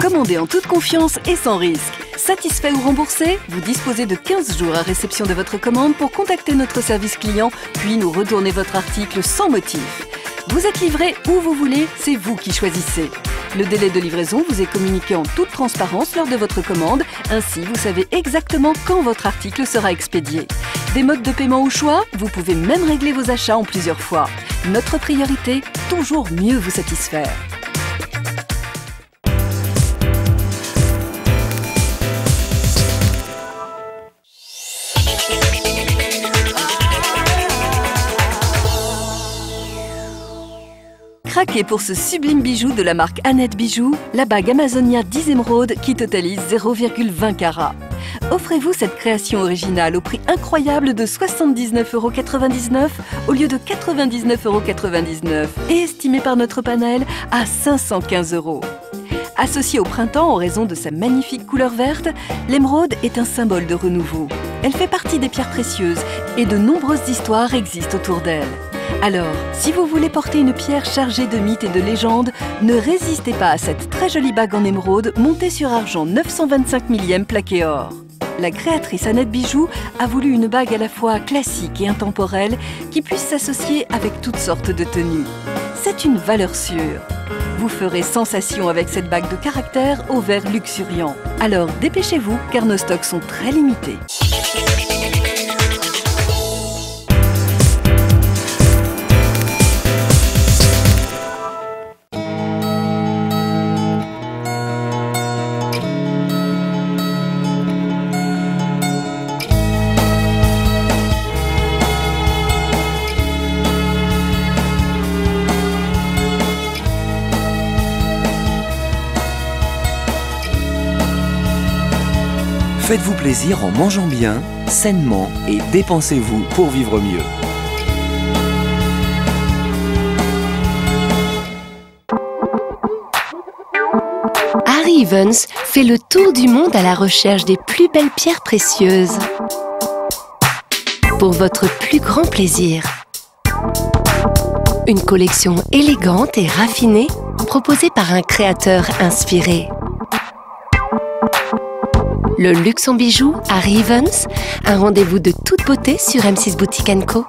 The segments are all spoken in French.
Commandez en toute confiance et sans risque. Satisfait ou remboursé, vous disposez de 15 jours à réception de votre commande pour contacter notre service client, puis nous retourner votre article sans motif. Vous êtes livré où vous voulez, c'est vous qui choisissez. Le délai de livraison vous est communiqué en toute transparence lors de votre commande, ainsi vous savez exactement quand votre article sera expédié. Des modes de paiement au choix, vous pouvez même régler vos achats en plusieurs fois. Notre priorité, toujours mieux vous satisfaire. Craquez pour ce sublime bijou de la marque Annette Bijoux, la bague Amazonia 10 émeraudes qui totalise 0,20 carats. Offrez-vous cette création originale au prix incroyable de 79,99 € au lieu de 99,99 € et estimée par notre panel à 515 €. Associée au printemps en raison de sa magnifique couleur verte, l'émeraude est un symbole de renouveau. Elle fait partie des pierres précieuses et de nombreuses histoires existent autour d'elle. Alors, si vous voulez porter une pierre chargée de mythes et de légendes, ne résistez pas à cette très jolie bague en émeraude montée sur argent 925 millième plaqué or. La créatrice Annette Bijoux a voulu une bague à la fois classique et intemporelle qui puisse s'associer avec toutes sortes de tenues. C'est une valeur sûre. Vous ferez sensation avec cette bague de caractère au verre luxuriant. Alors dépêchez-vous car nos stocks sont très limités. Faites-vous plaisir en mangeant bien, sainement et dépensez-vous pour vivre mieux. Harry Evans fait le tour du monde à la recherche des plus belles pierres précieuses. Pour votre plus grand plaisir. Une collection élégante et raffinée proposée par un créateur inspiré. Le luxe en bijoux, Harry Evans, un rendez-vous de toute beauté sur M6 Boutique & Co.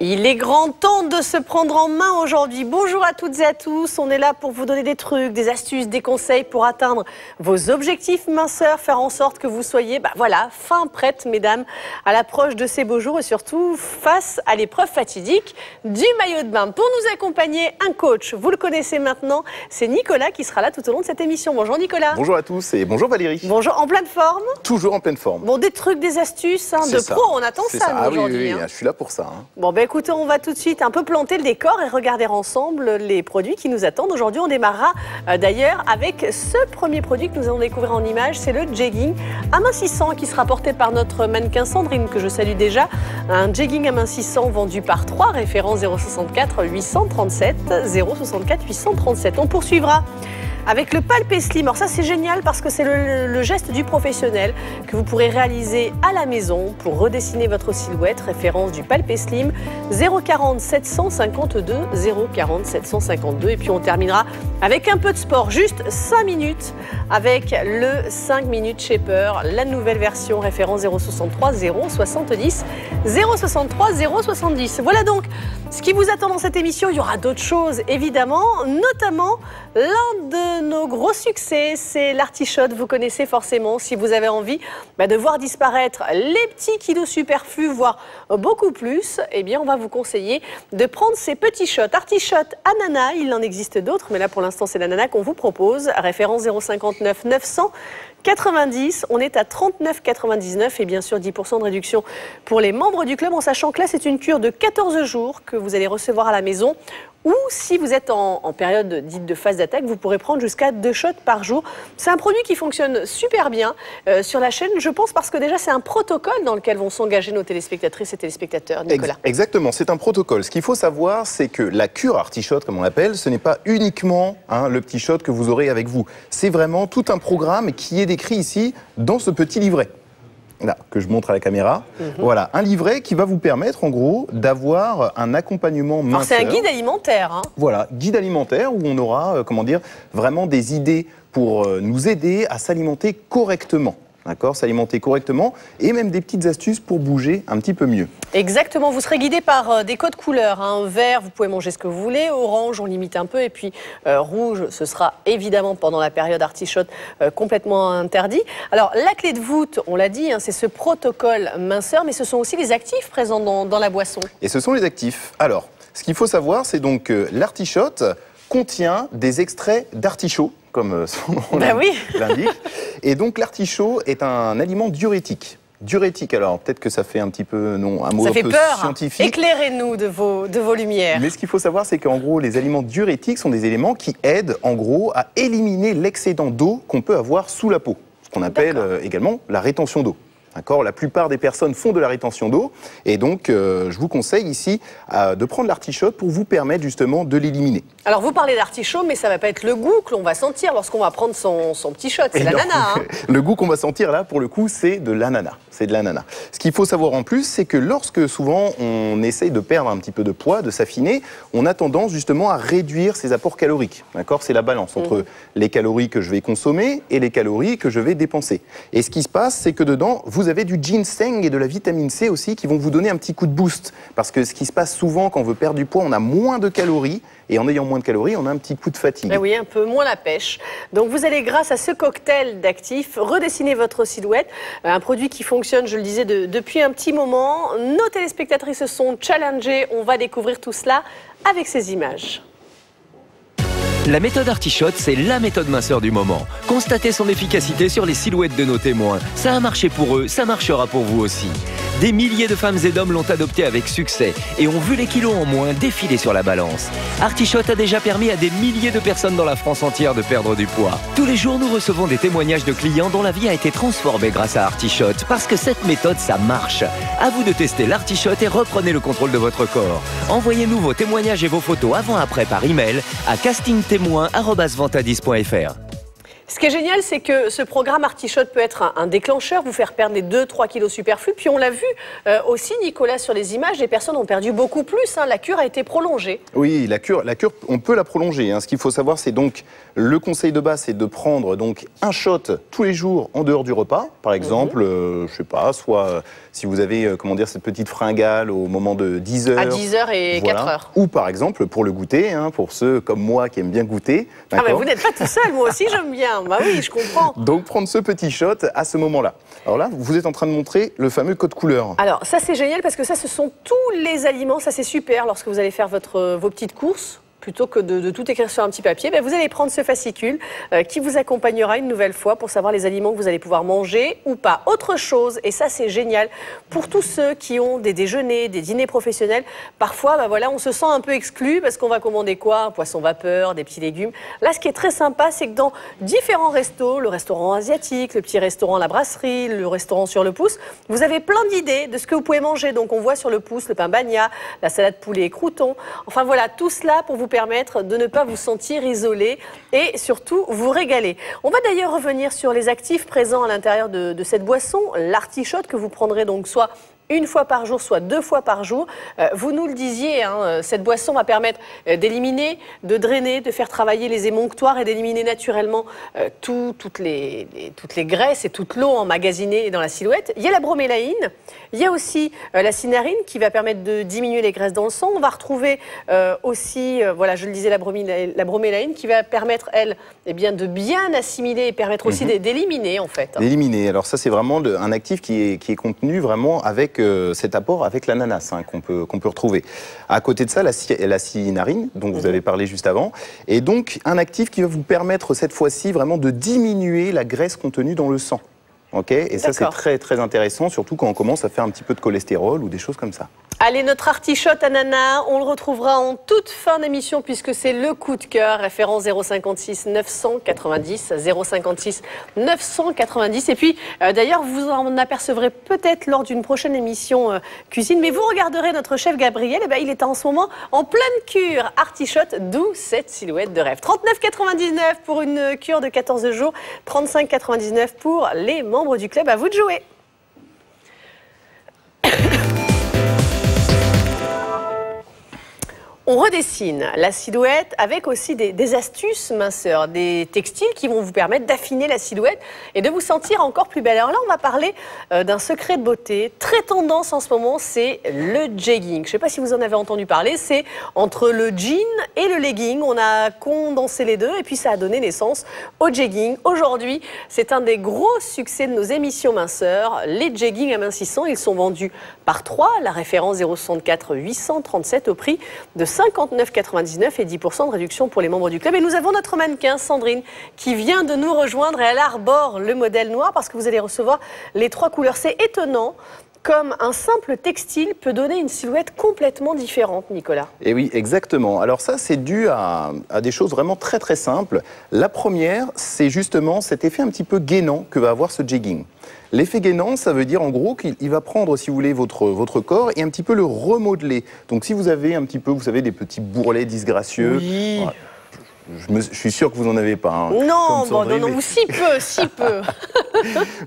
Il est grand temps de se prendre en main aujourd'hui. Bonjour à toutes et à tous. On est là pour vous donner des trucs, des astuces, des conseils pour atteindre vos objectifs minceurs, faire en sorte que vous soyez, voilà, fin prête, mesdames, à l'approche de ces beaux jours et surtout face à l'épreuve fatidique du maillot de bain. Pour nous accompagner, un coach, vous le connaissez maintenant, c'est Nicolas qui sera là tout au long de cette émission. Bonjour Nicolas. Bonjour à tous et bonjour Valérie. Bonjour, en pleine forme? Toujours en pleine forme. Bon, des trucs, des astuces de pro, on attend ça nous, aujourd'hui. Oui, je suis là pour ça. Bon, écoutez, on va tout de suite un peu planter le décor et regarder ensemble les produits qui nous attendent. Aujourd'hui, on démarrera d'ailleurs avec ce premier produit que nous allons découvrir en images, c'est le jegging amincissant qui sera porté par notre mannequin Sandrine, que je salue déjà. Un jegging amincissant vendu par 3, référence 064 837 064 837. On poursuivra avec le palpé slim. Alors ça c'est génial parce que c'est le geste du professionnel que vous pourrez réaliser à la maison pour redessiner votre silhouette, référence du palpé slim 040 752 040 752. Et puis on terminera avec un peu de sport, juste 5 minutes avec le 5 minutes shaper, la nouvelle version, référence 063 070 063 070. Voilà donc ce qui vous attend dans cette émission. Il y aura d'autres choses évidemment, notamment l'un de de nos gros succès, c'est l'artichote. Vous connaissez forcément. Si vous avez envie de voir disparaître les petits kilos superflus, voire beaucoup plus, eh bien, on va vous conseiller de prendre ces petits shots. Artichote ananas, il en existe d'autres, mais là, pour l'instant, c'est l'ananas qu'on vous propose. Référence 059 990, on est à 39,99 et bien sûr 10% de réduction pour les membres du club, en sachant que là, c'est une cure de 14 jours que vous allez recevoir à la maison. Ou si vous êtes en période dite de phase d'attaque, vous pourrez prendre jusqu'à 2 shots par jour. C'est un produit qui fonctionne super bien sur la chaîne, je pense, parce que déjà c'est un protocole dans lequel vont s'engager nos téléspectatrices et téléspectateurs. Nicolas. Exactement, c'est un protocole. Ce qu'il faut savoir, c'est que la cure artichote, comme on l'appelle, ce n'est pas uniquement le petit shot que vous aurez avec vous. C'est vraiment tout un programme qui est décrit ici dans ce petit livret. Là, que je montre à la caméra. Voilà, un livret qui va vous permettre, en gros, d'avoir un accompagnement minceur. C'est un guide alimentaire. Hein. Voilà, guide alimentaire où on aura, comment dire, vraiment des idées pour nous aider à s'alimenter correctement. D'accord, s'alimenter correctement et même des petites astuces pour bouger un petit peu mieux. Exactement, vous serez guidé par des codes couleurs. Hein. Vert, vous pouvez manger ce que vous voulez. Orange, on limite un peu. Et puis rouge, ce sera évidemment pendant la période artichote complètement interdit. Alors la clé de voûte, on l'a dit, hein, c'est ce protocole minceur, mais ce sont aussi les actifs présents dans la boisson. Et ce sont les actifs. Alors, ce qu'il faut savoir, c'est donc que l'artichote contient des extraits d'artichaut, comme son nom l'indique. Et donc l'artichaut est un aliment diurétique. Diurétique, alors peut-être que ça fait un petit peu, non, un mot un peu scientifique. Éclairez-nous de vos lumières. Mais ce qu'il faut savoir, c'est qu'en gros, les aliments diurétiques sont des éléments qui aident, en gros, à éliminer l'excédent d'eau qu'on peut avoir sous la peau. Ce qu'on appelle également la rétention d'eau. D'accord, la plupart des personnes font de la rétention d'eau et donc je vous conseille ici de prendre l'artichote pour vous permettre justement de l'éliminer. Alors vous parlez d'artichaut, mais ça ne va pas être le goût que l'on va sentir lorsqu'on va prendre son petit shot, c'est l'ananas. Hein. Le goût qu'on va sentir là, pour le coup, c'est de l'ananas. C'est de l'ananas. Ce qu'il faut savoir en plus, c'est que lorsque souvent on essaye de perdre un petit peu de poids, de s'affiner, on a tendance justement à réduire ses apports caloriques. D'accord, c'est la balance entre les calories que je vais consommer et les calories que je vais dépenser. Et ce qui se passe, c'est que dedans, vous avez du ginseng et de la vitamine C aussi qui vont vous donner un petit coup de boost. Parce que ce qui se passe souvent quand on veut perdre du poids, on a moins de calories. Et en ayant moins de calories, on a un petit coup de fatigue. Ben oui, un peu moins la pêche. Donc vous allez, grâce à ce cocktail d'actifs, redessiner votre silhouette. Un produit qui fonctionne, je le disais, depuis un petit moment. Nos téléspectatrices se sont challengées. On va découvrir tout cela avec ces images. La méthode artichote, c'est la méthode minceur du moment. Constatez son efficacité sur les silhouettes de nos témoins. Ça a marché pour eux, ça marchera pour vous aussi. Des milliers de femmes et d'hommes l'ont adopté avec succès et ont vu les kilos en moins défiler sur la balance. Artichote a déjà permis à des milliers de personnes dans la France entière de perdre du poids. Tous les jours, nous recevons des témoignages de clients dont la vie a été transformée grâce à Artichote, parce que cette méthode, ça marche. À vous de tester l'artichote et reprenez le contrôle de votre corps. Envoyez-nous vos témoignages et vos photos avant-après par email à castingtémoin@vantadis.fr. Ce qui est génial, c'est que ce programme Artichote peut être un déclencheur, vous faire perdre les 2-3 kilos superflus. Puis on l'a vu aussi, Nicolas, sur les images, les personnes ont perdu beaucoup plus. Hein. La cure a été prolongée. Oui, la cure, on peut la prolonger. Hein. Ce qu'il faut savoir, c'est donc, le conseil de base, c'est de prendre donc un shot tous les jours en dehors du repas. Par exemple, je sais pas, soit si vous avez, comment dire, cette petite fringale au moment de 10h. À 10h et 4h. Ou par exemple, pour le goûter, hein, pour ceux comme moi qui aiment bien goûter. Ah mais vous n'êtes pas tout seul, moi aussi j'aime bien. Bah oui, je comprends. Donc prendre ce petit shot à ce moment-là. Alors là, vous êtes en train de montrer le fameux code couleur. Alors ça c'est génial parce que ça ce sont tous les aliments, ça c'est super lorsque vous allez faire vos petites courses. Plutôt que de tout écrire sur un petit papier, vous allez prendre ce fascicule qui vous accompagnera une nouvelle fois pour savoir les aliments que vous allez pouvoir manger ou pas. Autre chose, et ça c'est génial, pour tous ceux qui ont des déjeuners, des dîners professionnels, parfois voilà, on se sent un peu exclu parce qu'on va commander quoi? Un poisson vapeur, des petits légumes. Là, ce qui est très sympa, c'est que dans différents restos, le restaurant asiatique, le petit restaurant La Brasserie, le restaurant sur le pouce, vous avez plein d'idées de ce que vous pouvez manger. Donc on voit sur le pouce le pain bagna, la salade poulet et croûtons. Enfin voilà, tout cela pour vous permettre de ne pas vous sentir isolé et surtout vous régaler. On va d'ailleurs revenir sur les actifs présents à l'intérieur de cette boisson, l'artichote que vous prendrez donc soit une fois par jour, soit 2 fois par jour. Vous nous le disiez, hein, cette boisson va permettre d'éliminer, de drainer, de faire travailler les émonctoires et d'éliminer naturellement toutes les graisses et toute l'eau emmagasinée dans la silhouette. Il y a la bromélaïne, il y a aussi la cinarine qui va permettre de diminuer les graisses dans le sang. On va retrouver aussi, voilà, je le disais, la bromélaïne qui va permettre, elle, eh bien, de bien assimiler et permettre aussi d'éliminer, en fait. D'éliminer. Alors ça, c'est vraiment un actif qui est contenu vraiment avec cet apport avec l'ananas hein, qu'on peut retrouver. À côté de ça, la cinarine, dont vous avez parlé juste avant, est donc un actif qui va vous permettre cette fois-ci vraiment de diminuer la graisse contenue dans le sang. Okay, et ça, c'est très très intéressant, surtout quand on commence à faire un petit peu de cholestérol ou des choses comme ça. Allez, notre artichote ananas, on le retrouvera en toute fin d'émission puisque c'est le coup de cœur, référent 056 990, 056 990. Et puis, d'ailleurs, vous en apercevrez peut-être lors d'une prochaine émission cuisine, mais vous regarderez notre chef Gabriel, et ben, il est en ce moment en pleine cure artichote, d'où cette silhouette de rêve. 39,99 pour une cure de 14 jours, 35,99 pour les membres du club. À vous de jouer. On redessine la silhouette avec aussi des astuces minceurs, des textiles qui vont vous permettre d'affiner la silhouette et de vous sentir encore plus belle. Alors là, on va parler d'un secret de beauté très tendance en ce moment, c'est le jegging. Je ne sais pas si vous en avez entendu parler, c'est entre le jean et le legging. On a condensé les deux et puis ça a donné naissance au jegging. Aujourd'hui, c'est un des gros succès de nos émissions minceurs. Les jeggings amincissants, ils sont vendus par 3, la référence 064 837 au prix de 59,99 et 10% de réduction pour les membres du club. Et nous avons notre mannequin Sandrine qui vient de nous rejoindre et elle arbore le modèle noir parce que vous allez recevoir les 3 couleurs. C'est étonnant comme un simple textile peut donner une silhouette complètement différente, Nicolas. Et oui, exactement. Alors ça, c'est dû à des choses vraiment très très simples. La première, c'est justement cet effet un petit peu gainant que va avoir ce jegging. L'effet gainant, ça veut dire en gros qu'il va prendre, si vous voulez, votre corps et un petit peu le remodeler. Donc si vous avez un petit peu, vous savez, des petits bourrelets disgracieux... Oui. Voilà. Je suis sûr que vous n'en avez pas. Hein, non, non, si peu.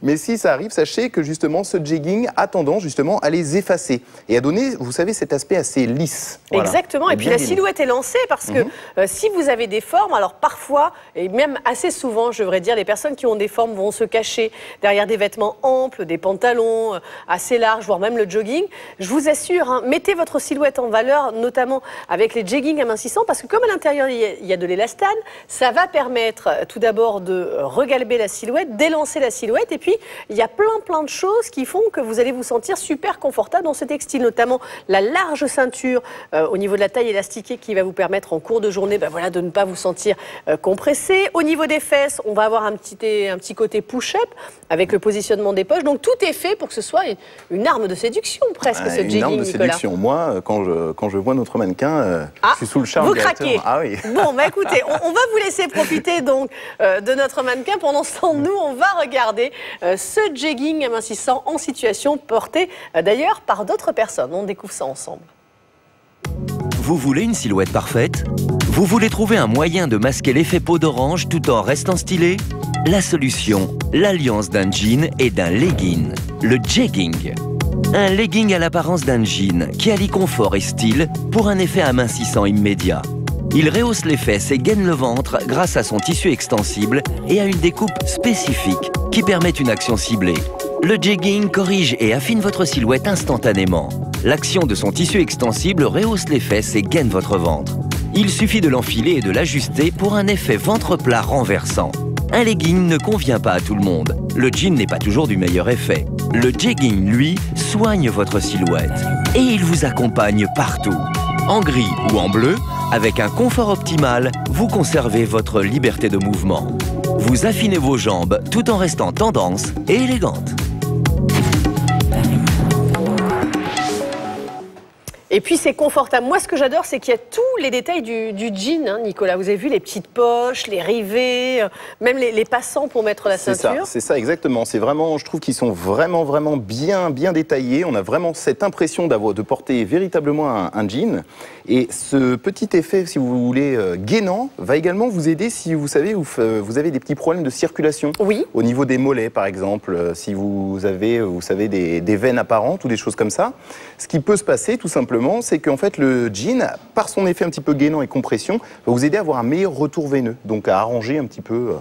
Mais si ça arrive, sachez que justement ce jegging a tendance justement à les effacer et à donner, vous savez, cet aspect assez lisse. Voilà. Exactement. Et puis la silhouette est lancée parce que si vous avez des formes, alors parfois, et même assez souvent, je devrais dire, les personnes qui ont des formes vont se cacher derrière des vêtements amples, des pantalons assez larges, voire même le jogging. Je vous assure, hein, mettez votre silhouette en valeur, notamment avec les jeggings amincissants, parce que comme à l'intérieur il y a de l'élastane, ça va permettre tout d'abord de regalber la silhouette, d'élancer la silhouette, et puis il y a plein de choses qui font que vous allez vous sentir super confortable dans ce textile, notamment la large ceinture au niveau de la taille élastiquée qui va vous permettre en cours de journée voilà, de ne pas vous sentir compressé. Au niveau des fesses, on va avoir un petit côté push-up avec le positionnement des poches, donc tout est fait pour que ce soit une arme de séduction presque, ce jegging, Nicolas. Une arme de séduction. Moi, quand je vois notre mannequin, je suis sous le charme. Vous craquez. Ah oui. Bon, bah écoutez, on va vous laisser profiter donc de notre mannequin. Pendant ce temps, nous, on va regarder ce jegging amincissant en situation porté d'ailleurs par d'autres personnes. On découvre ça ensemble. Vous voulez une silhouette parfaite? Vous voulez trouver un moyen de masquer l'effet peau d'orange tout en restant stylé? La solution, l'alliance d'un jean et d'un legging, le jegging. Un legging à l'apparence d'un jean qui allie confort et style pour un effet amincissant immédiat. Il rehausse les fesses et gaine le ventre grâce à son tissu extensible et à une découpe spécifique qui permet une action ciblée. Le jegging corrige et affine votre silhouette instantanément. L'action de son tissu extensible rehausse les fesses et gaine votre ventre. Il suffit de l'enfiler et de l'ajuster pour un effet ventre plat renversant. Un legging ne convient pas à tout le monde. Le jean n'est pas toujours du meilleur effet. Le jegging, lui, soigne votre silhouette. Et il vous accompagne partout. En gris ou en bleu, avec un confort optimal, vous conservez votre liberté de mouvement. Vous affinez vos jambes tout en restant tendance et élégante. Et puis c'est confortable. Moi, ce que j'adore, c'est qu'il y a tous les détails du jean, hein, Nicolas. Vous avez vu les petites poches, les rivets, même les passants pour mettre la ceinture. C'est ça, exactement. C'est vraiment, je trouve qu'ils sont vraiment bien détaillés. On a vraiment cette impression de porter véritablement un jean. Et ce petit effet, si vous voulez, gainant, va également vous aider si vous savez, vous avez des petits problèmes de circulation. Oui. Au niveau des mollets, par exemple, si vous avez, vous savez, des veines apparentes ou des choses comme ça. Ce qui peut se passer, tout simplement, c'est qu'en fait, le jean, par son effet un petit peu gainant et compression, va vous aider à avoir un meilleur retour veineux, donc à arranger un petit peu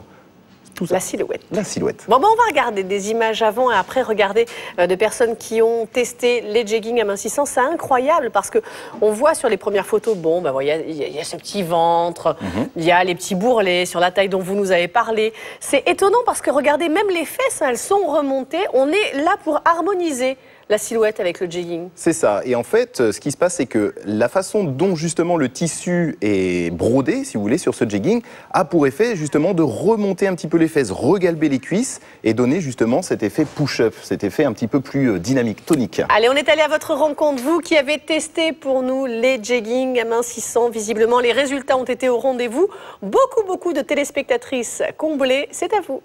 tout ça. La silhouette. La silhouette. Bon, on va regarder des images avant et après, regarder de personnes qui ont testé les jeggings amincissants. C'est incroyable parce que on voit sur les premières photos, bon, ben, il y a ce petit ventre, il y a les petits bourrelets sur la taille dont vous nous avez parlé. C'est étonnant parce que regardez, même les fesses, hein, elles sont remontées. On est là pour harmoniser la silhouette avec le jegging. C'est ça. Et en fait, ce qui se passe, c'est que la façon dont justement le tissu est brodé, si vous voulez, sur ce jegging, a pour effet justement de remonter un petit peu les fesses, regalber les cuisses et donner justement cet effet push-up, cet effet un petit peu plus dynamique, tonique. Allez, on est allé à votre rencontre, vous qui avez testé pour nous les jeggings amincissants. Visiblement, les résultats ont été au rendez-vous. Beaucoup de téléspectatrices comblées. C'est à vous.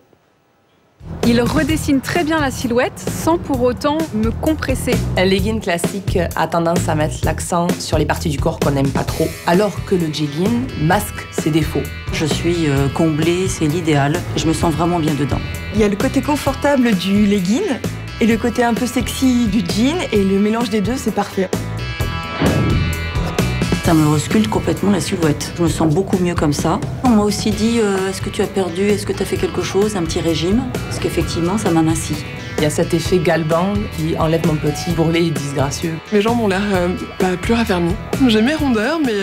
Il redessine très bien la silhouette sans pour autant me compresser. Un legging classique a tendance à mettre l'accent sur les parties du corps qu'on n'aime pas trop, alors que le jegging masque ses défauts. Je suis comblée, c'est l'idéal. Je me sens vraiment bien dedans. Il y a le côté confortable du legging et le côté un peu sexy du jean, et le mélange des deux, c'est parfait. Ça me resculpte complètement la silhouette. Je me sens beaucoup mieux comme ça. On m'a aussi dit, est-ce que tu as perdu, est-ce que tu as fait quelque chose, un petit régime? Parce qu'effectivement, ça m'amincit. Il y a cet effet galband qui enlève mon petit bourrelet et disgracieux. Mes jambes ont l'air plus raffermies. J'ai mes rondeurs, mais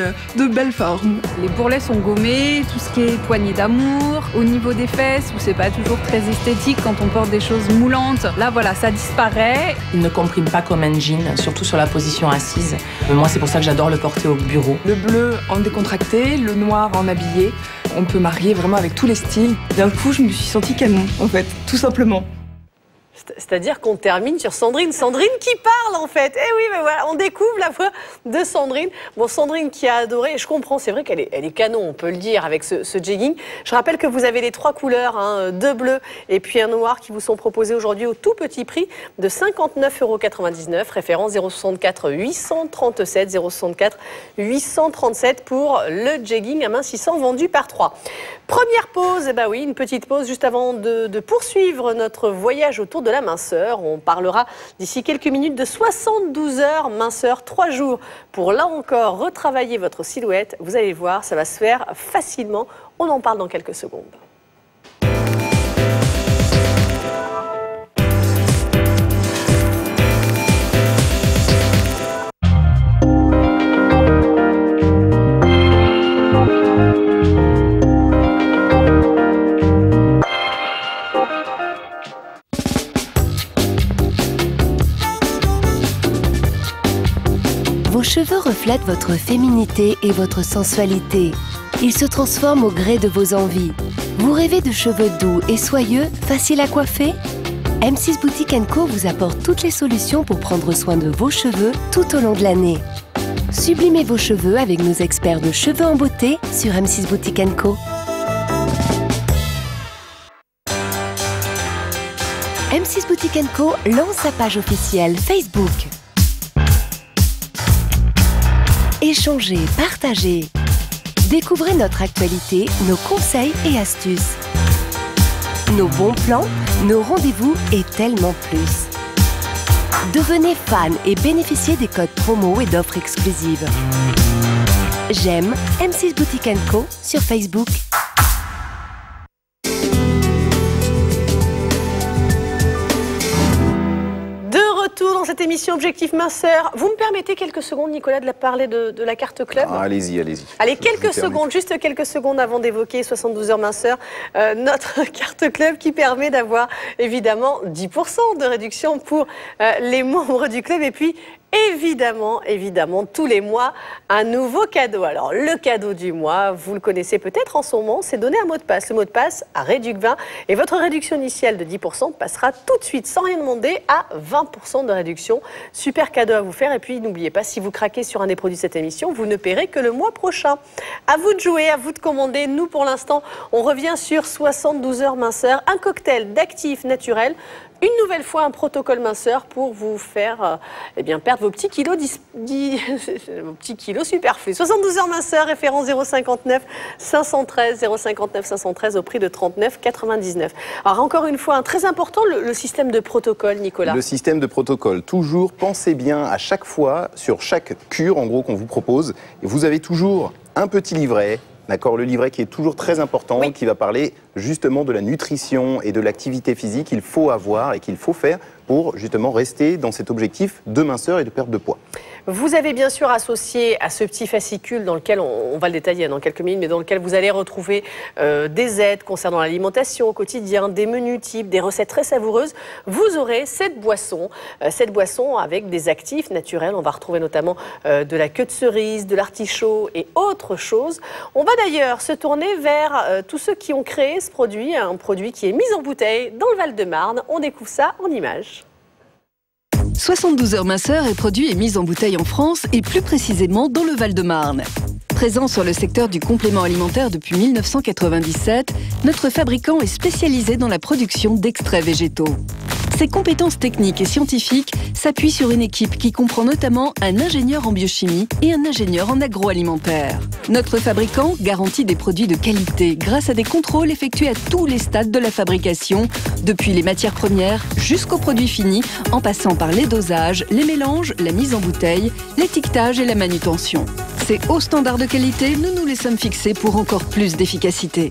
de belles formes. Les bourrelets sont gommés, tout ce qui est poignée d'amour. Au niveau des fesses, où c'est pas toujours très esthétique quand on porte des choses moulantes, là voilà, ça disparaît. Il ne comprime pas comme un jean, surtout sur la position assise. Moi, c'est pour ça que j'adore le porter au bureau. Le bleu en décontracté, le noir en habillé. On peut marier vraiment avec tous les styles. D'un coup, je me suis sentie canon, en fait, tout simplement. C'est-à-dire qu'on termine sur Sandrine. Sandrine qui parle, en fait. Eh oui, mais voilà, on découvre la voix de Sandrine. Bon, Sandrine qui a adoré, et je comprends, c'est vrai qu'elle est canon, on peut le dire, avec ce jegging. Je rappelle que vous avez les trois couleurs, hein, deux bleus et puis un noir, qui vous sont proposés aujourd'hui au tout petit prix de 59,99 €, référence 064 837 064 837 pour le jegging amincissant vendu par 3. Première pause, bah oui, une petite pause juste avant de poursuivre notre voyage autour de la minceur. On parlera d'ici quelques minutes de 72 heures minceur, 3 jours pour là encore retravailler votre silhouette. Vous allez voir, ça va se faire facilement. On en parle dans quelques secondes. Vos cheveux reflètent votre féminité et votre sensualité. Ils se transforment au gré de vos envies. Vous rêvez de cheveux doux et soyeux, faciles à coiffer? M6 Boutique & Co vous apporte toutes les solutions pour prendre soin de vos cheveux tout au long de l'année. Sublimez vos cheveux avec nos experts de cheveux en beauté sur M6 Boutique & Co. M6 Boutique & Co lance sa page officielle Facebook. Échangez, partagez. Découvrez notre actualité, nos conseils et astuces. Nos bons plans, nos rendez-vous et tellement plus. Devenez fan et bénéficiez des codes promo et d'offres exclusives. J'aime M6 Boutique & Co sur Facebook. Dans cette émission Objectif Minceur, vous me permettez quelques secondes, Nicolas, de parler de la carte club? Allez-y. Allez, quelques secondes, juste quelques secondes avant d'évoquer 72 heures minceur, notre carte club qui permet d'avoir évidemment 10% de réduction pour les membres du club et puis Évidemment, tous les mois, un nouveau cadeau. Alors, le cadeau du mois, vous le connaissez peut-être en ce moment, c'est donner un mot de passe. Le mot de passe à Réduc20 et votre réduction initiale de 10% passera tout de suite, sans rien demander, à 20% de réduction. Super cadeau à vous faire. Et puis, n'oubliez pas, si vous craquez sur un des produits de cette émission, vous ne paierez que le mois prochain. À vous de jouer, à vous de commander. Nous, pour l'instant, on revient sur 72 heures minceur, un cocktail d'actifs naturels. Une nouvelle fois, un protocole minceur pour vous faire perdre vos petits kilos, vos petits kilos superflus. 72 heures minceur, référence 059 513 059 513 au prix de 39,99. Alors encore une fois, très important, le système de protocole, Nicolas. Le système de protocole. Toujours, pensez bien à chaque fois, sur chaque cure, en gros, qu'on vous propose. Et vous avez toujours un petit livret. D'accord, le livret qui est toujours très important, qui va parler justement de la nutrition et de l'activité physique qu'il faut avoir et qu'il faut faire pour justement rester dans cet objectif de minceur et de perte de poids. Vous avez bien sûr associé à ce petit fascicule dans lequel, on va le détailler dans quelques minutes, mais dans lequel vous allez retrouver des aides concernant l'alimentation au quotidien, des menus types, des recettes très savoureuses. Vous aurez cette boisson avec des actifs naturels. On va retrouver notamment de la queue de cerise, de l'artichaut et autre chose. On va d'ailleurs se tourner vers tous ceux qui ont créé ce produit, un produit qui est mis en bouteille dans le Val-de-Marne. On découvre ça en images. 72 heures minceur est produit et mis en bouteille en France et plus précisément dans le Val-de-Marne. Présent sur le secteur du complément alimentaire depuis 1997, notre fabricant est spécialisé dans la production d'extraits végétaux. Ses compétences techniques et scientifiques s'appuient sur une équipe qui comprend notamment un ingénieur en biochimie et un ingénieur en agroalimentaire. Notre fabricant garantit des produits de qualité grâce à des contrôles effectués à tous les stades de la fabrication, depuis les matières premières jusqu'aux produits finis, en passant par les dosages, les mélanges, la mise en bouteille, l'étiquetage et la manutention. Ces hauts standards de qualité, nous nous les sommes fixés pour encore plus d'efficacité.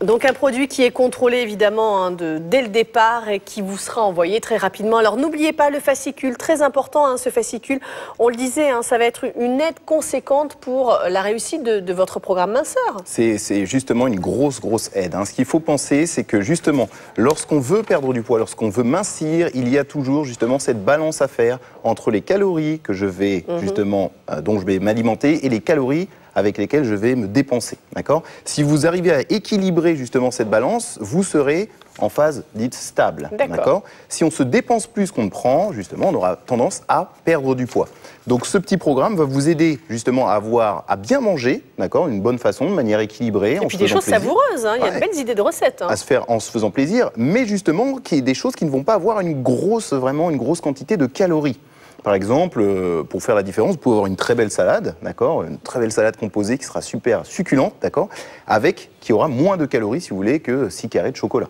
Donc un produit qui est contrôlé évidemment dès le départ et qui vous sera envoyé très rapidement. Alors n'oubliez pas le fascicule, très important ce fascicule. On le disait, ça va être une aide conséquente pour la réussite de votre programme minceur. C'est justement une grosse aide. Ce qu'il faut penser, c'est que justement, lorsqu'on veut perdre du poids, lorsqu'on veut mincir, il y a toujours justement cette balance à faire entre les calories que je vais dont je vais m'alimenter et les calories avec lesquels je vais me dépenser, d'accord ? Si vous arrivez à équilibrer justement cette balance, vous serez en phase dite stable, d'accord ? Si on se dépense plus qu'on ne prend, justement, on aura tendance à perdre du poids. Donc ce petit programme va vous aider justement à bien manger, d'accord ? Une bonne façon, de manière équilibrée. Et puis des choses savoureuses, il y a de belles idées de recettes. À se faire en se faisant plaisir, mais justement, qui est des choses qui ne vont pas avoir une grosse quantité de calories. Par exemple, pour faire la différence, vous pouvez avoir une très belle salade, d'accord, une très belle salade composée qui sera super succulente, d'accord, qui aura moins de calories, si vous voulez, que 6 carrés de chocolat.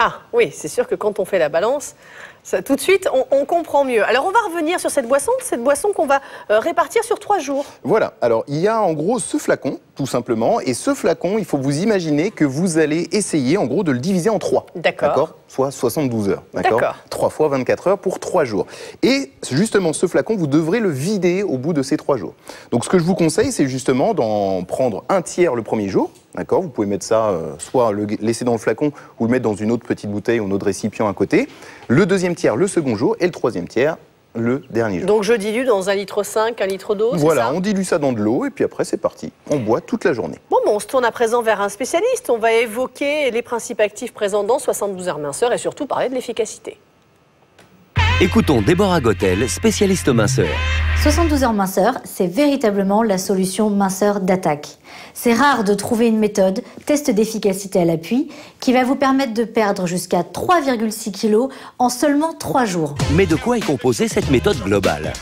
Ah oui, c'est sûr que quand on fait la balance, ça, tout de suite, on comprend mieux. Alors, on va revenir sur cette boisson qu'on va répartir sur 3 jours. Voilà. Alors, il y a en gros ce flacon, tout simplement. Et ce flacon, il faut vous imaginer que vous allez essayer, en gros, de le diviser en 3. D'accord. Soit 72 heures. D'accord. 3 fois 24 heures pour 3 jours. Et justement, ce flacon, vous devrez le vider au bout de ces 3 jours. Donc, ce que je vous conseille, c'est justement d'en prendre un tiers le premier jour. D'accord. Vous pouvez mettre ça, soit le laisser dans le flacon ou le mettre dans une autre petite bouteille ou un autre récipient à côté. Le deuxième tiers le second jour et le troisième tiers le dernier jour. Donc je dilue dans 1,5 litre, 1 litre d'eau, voilà, ça, on dilue ça dans de l'eau et puis après c'est parti. On boit toute la journée. Bon, on se tourne à présent vers un spécialiste. On va évoquer les principes actifs présents dans 72 heures minceur et surtout parler de l'efficacité. Écoutons Déborah Gottel, spécialiste minceur. 72 heures minceur, c'est véritablement la solution minceur d'attaque. C'est rare de trouver une méthode, test d'efficacité à l'appui, qui va vous permettre de perdre jusqu'à 3,6 kg en seulement 3 jours. Mais de quoi est composée cette méthode globale ?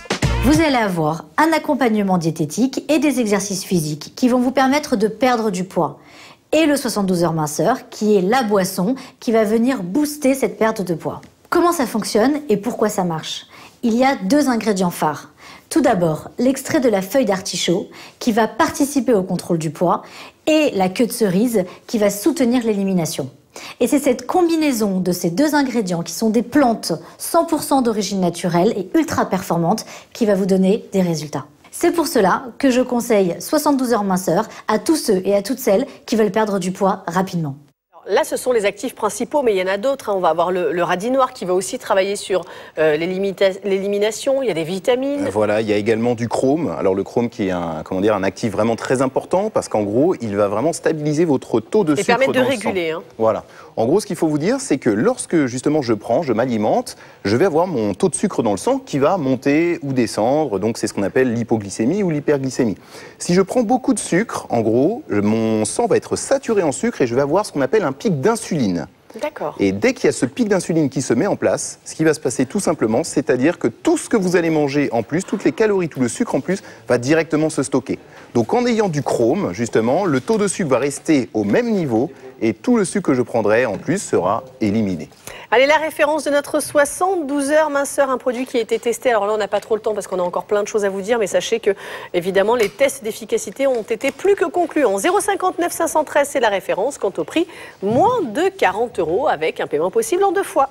Vous allez avoir un accompagnement diététique et des exercices physiques qui vont vous permettre de perdre du poids. Et le 72 heures minceur, qui est la boisson qui va venir booster cette perte de poids. Comment ça fonctionne et pourquoi ça marche ? Il y a 2 ingrédients phares. Tout d'abord, l'extrait de la feuille d'artichaut qui va participer au contrôle du poids et la queue de cerise qui va soutenir l'élimination. Et c'est cette combinaison de ces 2 ingrédients qui sont des plantes 100% d'origine naturelle et ultra performantes qui va vous donner des résultats. C'est pour cela que je conseille 72 heures minceur à tous ceux et à toutes celles qui veulent perdre du poids rapidement. là, ce sont les actifs principaux, mais il y en a d'autres. Hein. On va avoir le radis noir qui va aussi travailler sur l'élimination. Il y a des vitamines. Voilà, il y a également du chrome. Alors le chrome qui est un actif vraiment très important parce qu'en gros, il va vraiment stabiliser votre taux de sucre dans le sang. Et permettre de réguler. Hein. Voilà. En gros, ce qu'il faut vous dire, c'est que lorsque justement je m'alimente, je vais avoir mon taux de sucre dans le sang qui va monter ou descendre. Donc c'est ce qu'on appelle l'hypoglycémie ou l'hyperglycémie. Si je prends beaucoup de sucre, en gros, mon sang va être saturé en sucre et je vais avoir ce qu'on appelle un pic d'insuline. D'accord. Et dès qu'il y a ce pic d'insuline qui se met en place, ce qui va se passer tout simplement, c'est-à-dire que tout ce que vous allez manger en plus, toutes les calories, tout le sucre en plus, va directement se stocker. Donc en ayant du chrome, justement, le taux de sucre va rester au même niveau et tout le sucre que je prendrai en plus sera éliminé. Allez, la référence de notre 72 heures minceur, un produit qui a été testé. Alors là, on n'a pas trop le temps parce qu'on a encore plein de choses à vous dire, mais sachez que, évidemment, les tests d'efficacité ont été plus que concluants. 0,59 513, c'est la référence. Quant au prix, moins de 40 € avec un paiement possible en 2 fois.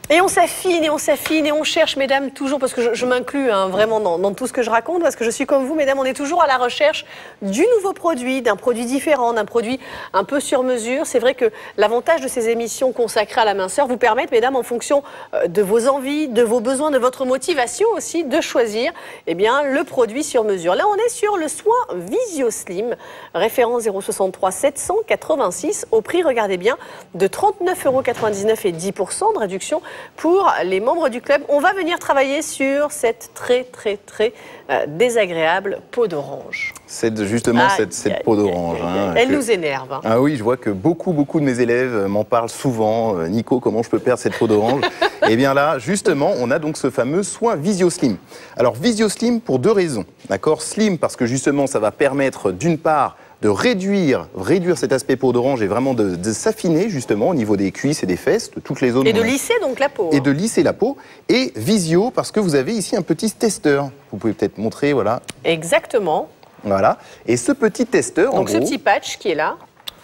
Et on s'affine, et on cherche, mesdames, toujours, parce que je m'inclus vraiment dans tout ce que je raconte, parce que je suis comme vous, mesdames, on est toujours à la recherche du nouveau produit, d'un produit différent, d'un produit un peu sur mesure. C'est vrai que l'avantage de ces émissions consacrées à la minceur vous permettent, mesdames, en fonction de vos envies, de vos besoins, de votre motivation aussi, de choisir le produit sur mesure. Là, on est sur le soin Visio Slim, référence 063 786, au prix, regardez bien, de 39,99 € et 10% de réduction pour les membres du club. On va venir travailler sur cette très désagréable peau d'orange. C'est justement cette peau d'orange. Elle nous énerve. Ah oui, je vois que beaucoup de mes élèves m'en parlent souvent. Nico, comment je peux perdre cette peau d'orange? Eh bien là, justement, on a donc ce fameux soin Visio Slim. Alors Visio Slim pour 2 raisons. D'accord, Slim parce que justement ça va permettre d'une part de réduire cet aspect peau d'orange et vraiment de s'affiner justement au niveau des cuisses et des fesses, de toutes les zones. Et de lisser donc la peau. Et de lisser la peau. Et Visio parce que vous avez ici un petit testeur. Vous pouvez peut-être montrer, voilà. Exactement. Voilà. Et ce petit testeur, donc en gros, ce petit patch qui est là.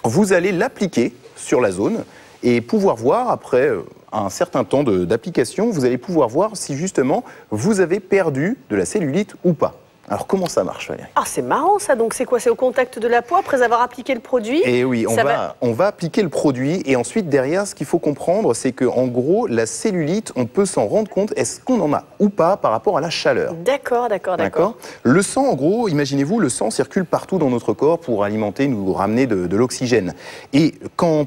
Vous allez l'appliquer sur la zone et pouvoir voir après un certain temps d'application, vous allez pouvoir voir si justement vous avez perdu de la cellulite ou pas. Alors, comment ça marche, Valérie? Ah, c'est marrant ça. Donc, c'est quoi? C'est au contact de la peau après avoir appliqué le produit? Et oui, on va appliquer le produit. Et ensuite, derrière, ce qu'il faut comprendre, c'est qu'en gros, la cellulite, on peut s'en rendre compte. Est-ce qu'on en a ou pas par rapport à la chaleur? D'accord. Le sang, en gros, imaginez-vous, le sang circule partout dans notre corps pour alimenter, nous ramener de l'oxygène. Et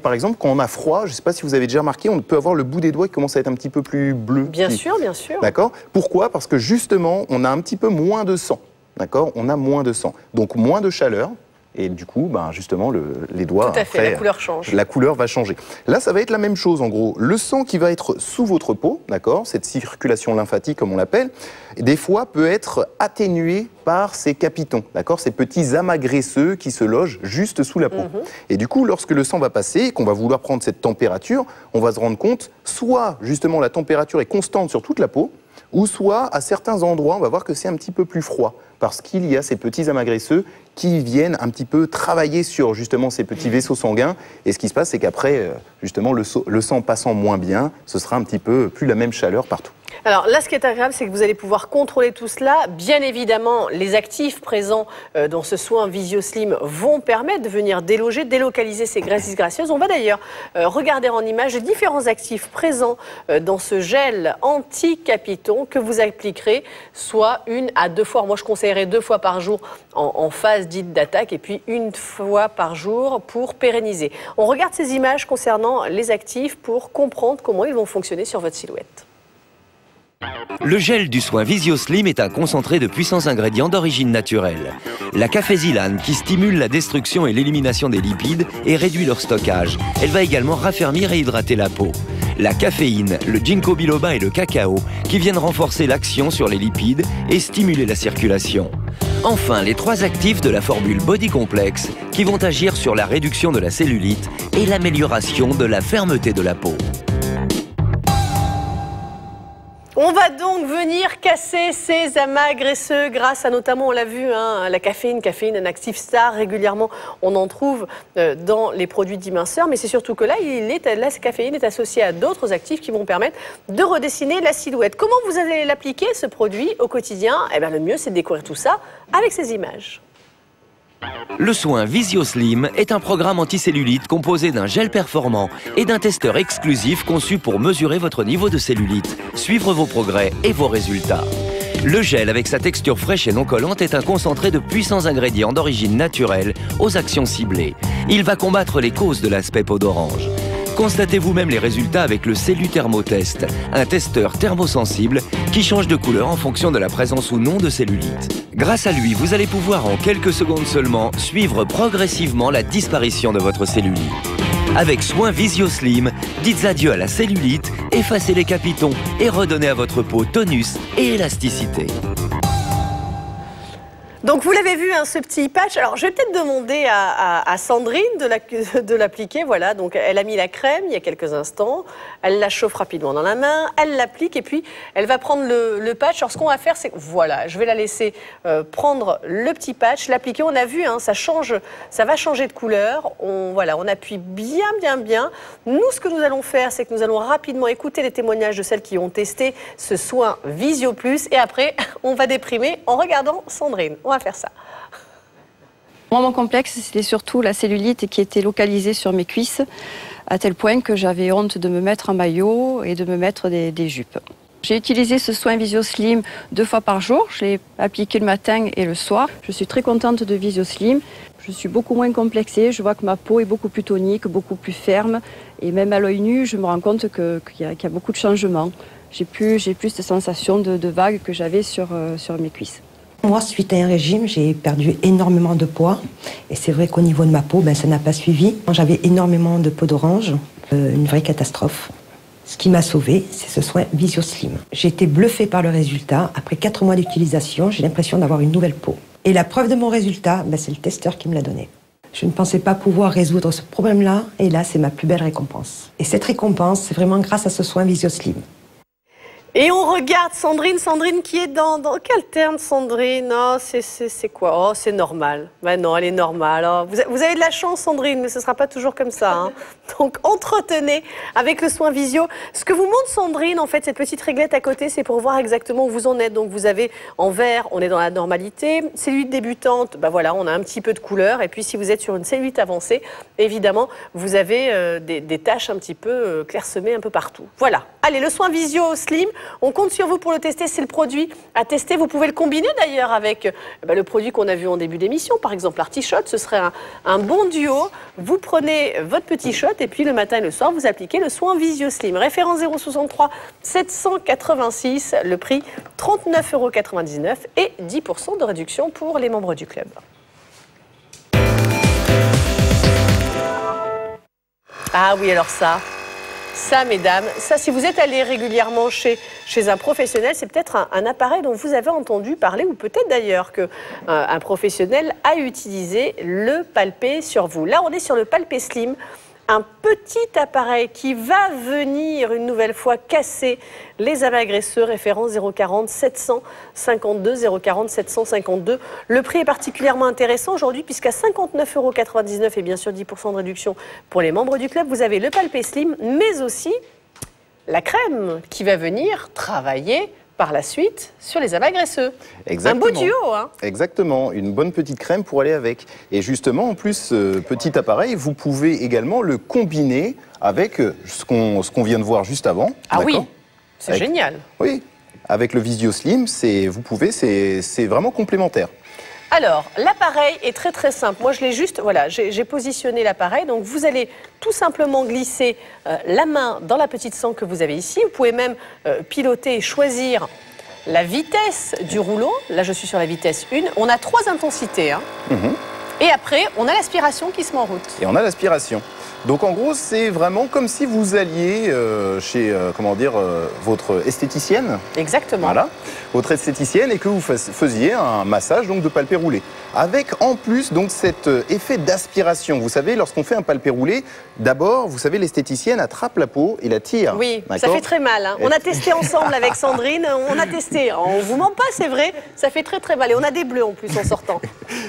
par exemple, quand on a froid, je ne sais pas si vous avez déjà remarqué, on peut avoir le bout des doigts qui commence à être un petit peu plus bleu. Bien sûr. D'accord. Pourquoi? Parce que justement, on a un petit peu moins de sang. D'accord, on a moins de sang, donc moins de chaleur, et du coup, justement, les doigts, tout à fait, la couleur change. La couleur va changer. Là, ça va être la même chose, en gros. Le sang qui va être sous votre peau, d'accord, cette circulation lymphatique, comme on l'appelle, des fois peut être atténué par ces capitons, d'accord, ces petits amas graisseux qui se logent juste sous la peau. Et du coup, lorsque le sang va passer et qu'on va vouloir prendre cette température, on va se rendre compte, soit, justement, la température est constante sur toute la peau, ou soit, à certains endroits, on va voir que c'est un petit peu plus froid, parce qu'il y a ces petits amas graisseux qui viennent un petit peu travailler sur, justement, ces petits vaisseaux sanguins. Et ce qui se passe, c'est qu'après, justement, le sang passant moins bien, ce sera un petit peu plus la même chaleur partout. Alors là, ce qui est agréable, c'est que vous allez pouvoir contrôler tout cela. Bien évidemment, les actifs présents dans ce soin Visio Slim vont permettre de venir délocaliser ces graisses disgracieuses. On va d'ailleurs regarder en image les différents actifs présents dans ce gel anti-capiton que vous appliquerez soit 1 à 2 fois. Moi, je conseillerais 2 fois par jour en phase dite d'attaque et puis 1 fois par jour pour pérenniser. On regarde ces images concernant les actifs pour comprendre comment ils vont fonctionner sur votre silhouette. Le gel du soin Visio Slim est un concentré de puissants ingrédients d'origine naturelle. La cafésilane qui stimule la destruction et l'élimination des lipides et réduit leur stockage. Elle va également raffermir et hydrater la peau. La caféine, le ginkgo biloba et le cacao qui viennent renforcer l'action sur les lipides et stimuler la circulation. Enfin, les 3 actifs de la formule Body Complex qui vont agir sur la réduction de la cellulite et l'amélioration de la fermeté de la peau. On va donc venir casser ces amas graisseux grâce à notamment, on l'a vu, la caféine, un actif star. Régulièrement, on en trouve dans les produits dits minceurs. Mais c'est surtout que là, la caféine est associée à d'autres actifs qui vont permettre de redessiner la silhouette. Comment vous allez l'appliquer, ce produit, au quotidien? Eh bien, le mieux, c'est de découvrir tout ça avec ces images. Le soin Visio Slim est un programme anticellulite composé d'un gel performant et d'un testeur exclusif conçu pour mesurer votre niveau de cellulite, suivre vos progrès et vos résultats. Le gel, avec sa texture fraîche et non collante, est un concentré de puissants ingrédients d'origine naturelle aux actions ciblées. Il va combattre les causes de l'aspect peau d'orange. Constatez vous-même les résultats avec le Celluthermotest, un testeur thermosensible qui change de couleur en fonction de la présence ou non de cellulite. Grâce à lui, vous allez pouvoir en quelques secondes seulement suivre progressivement la disparition de votre cellulite. Avec Soin Visio Slim, dites adieu à la cellulite, effacez les capitons et redonnez à votre peau tonus et élasticité. Donc vous l'avez vu, hein, ce petit patch. Alors je vais peut-être demander à Sandrine de l'appliquer. Voilà, donc elle a mis la crème il y a quelques instants. Elle la chauffe rapidement dans la main, elle l'applique et puis elle va prendre le patch. Alors ce qu'on va faire, c'est voilà, je vais la laisser prendre le petit patch, l'appliquer. On a vu, hein, ça va changer de couleur. On appuie bien. Nous, ce que nous allons faire, c'est que nous allons rapidement écouter les témoignages de celles qui ont testé ce soin Visio Plus et après on va déprimer en regardant Sandrine. On va faire ça. Moi, mon complexe, c'était surtout la cellulite qui était localisée sur mes cuisses, à tel point que j'avais honte de me mettre en maillot et de me mettre des jupes. J'ai utilisé ce soin Visio Slim 2 fois par jour. Je l'ai appliqué le matin et le soir. Je suis très contente de Visio Slim. Je suis beaucoup moins complexée. Je vois que ma peau est beaucoup plus tonique, beaucoup plus ferme. Et même à l'œil nu, je me rends compte qu'il y a beaucoup de changements. J'ai plus cette sensation de vague que j'avais sur mes cuisses. Moi, suite à un régime, j'ai perdu énormément de poids. Et c'est vrai qu'au niveau de ma peau, ça n'a pas suivi. J'avais énormément de peau d'orange, une vraie catastrophe. Ce qui m'a sauvée, c'est ce soin Visio Slim. J'ai été bluffée par le résultat. Après 4 mois d'utilisation, j'ai l'impression d'avoir une nouvelle peau. Et la preuve de mon résultat, c'est le testeur qui me l'a donné. Je ne pensais pas pouvoir résoudre ce problème-là, et là, c'est ma plus belle récompense. Et cette récompense, c'est vraiment grâce à ce soin Visio Slim. Et on regarde Sandrine qui est dans quel terme, Sandrine? Oh, c'est quoi? Oh, c'est normal. Ben non, elle est normale. Oh, vous avez de la chance, Sandrine, mais ce ne sera pas toujours comme ça. Hein. Donc, entretenez avec le soin Visio. Ce que vous montre Sandrine, en fait, cette petite réglette à côté, c'est pour voir exactement où vous en êtes. Donc, vous avez en vert, on est dans la normalité. Cellulite débutante, ben voilà, on a un petit peu de couleur. Et puis, si vous êtes sur une cellulite avancée, évidemment, vous avez des taches un petit peu clairsemées un peu partout. Voilà. Allez, le soin Visio Slim. On compte sur vous pour le tester, c'est le produit à tester. Vous pouvez le combiner d'ailleurs avec le produit qu'on a vu en début d'émission, par exemple l'Artichot, ce serait un bon duo. Vous prenez votre petit shot et puis le matin et le soir, vous appliquez le soin Visio Slim. Référence 063 786, le prix 39,99 € et 10% de réduction pour les membres du club. Ah oui, alors ça, mesdames, ça, si vous êtes allé régulièrement chez un professionnel, c'est peut-être un appareil dont vous avez entendu parler, ou peut-être d'ailleurs qu'un professionnel a utilisé le Palpé sur vous. Là, on est sur le Palpé Slim, un petit appareil qui va venir une nouvelle fois casser les avagresseurs, référence 040 752 040 752. Le prix est particulièrement intéressant aujourd'hui puisqu'à 59,99 € et bien sûr 10% de réduction pour les membres du club, vous avez le Palpé Slim, mais aussi la crème qui va venir travailler par la suite sur les avagresseux. Exactement. Un beau duo, hein? Exactement, une bonne petite crème pour aller avec. Et justement, en plus, ce petit appareil, vous pouvez également le combiner avec ce qu'on vient de voir juste avant. Ah oui, c'est génial. Oui, avec le Visio Slim, c'est vraiment complémentaire. Alors, l'appareil est très très simple. Moi, je l'ai juste, voilà, j'ai positionné l'appareil. Donc, vous allez tout simplement glisser la main dans la petite sangle que vous avez ici. Vous pouvez même piloter et choisir la vitesse du rouleau. Là, je suis sur la vitesse 1. On a 3 intensités. Hein. Et après, on a l'aspiration qui se met en route. Et on a l'aspiration. Donc en gros, c'est vraiment comme si vous alliez chez, votre esthéticienne. Exactement. Voilà, votre esthéticienne et que vous faisiez un massage donc, de palpé roulé. Avec en plus donc cet effet d'aspiration. Vous savez, lorsqu'on fait un palpé roulé, d'abord, vous savez, l'esthéticienne attrape la peau et la tire. Oui, ça fait très mal. Hein. On a testé ensemble avec Sandrine, on a testé. On vous ment pas, c'est vrai, ça fait très très mal. Et on a des bleus en plus en sortant.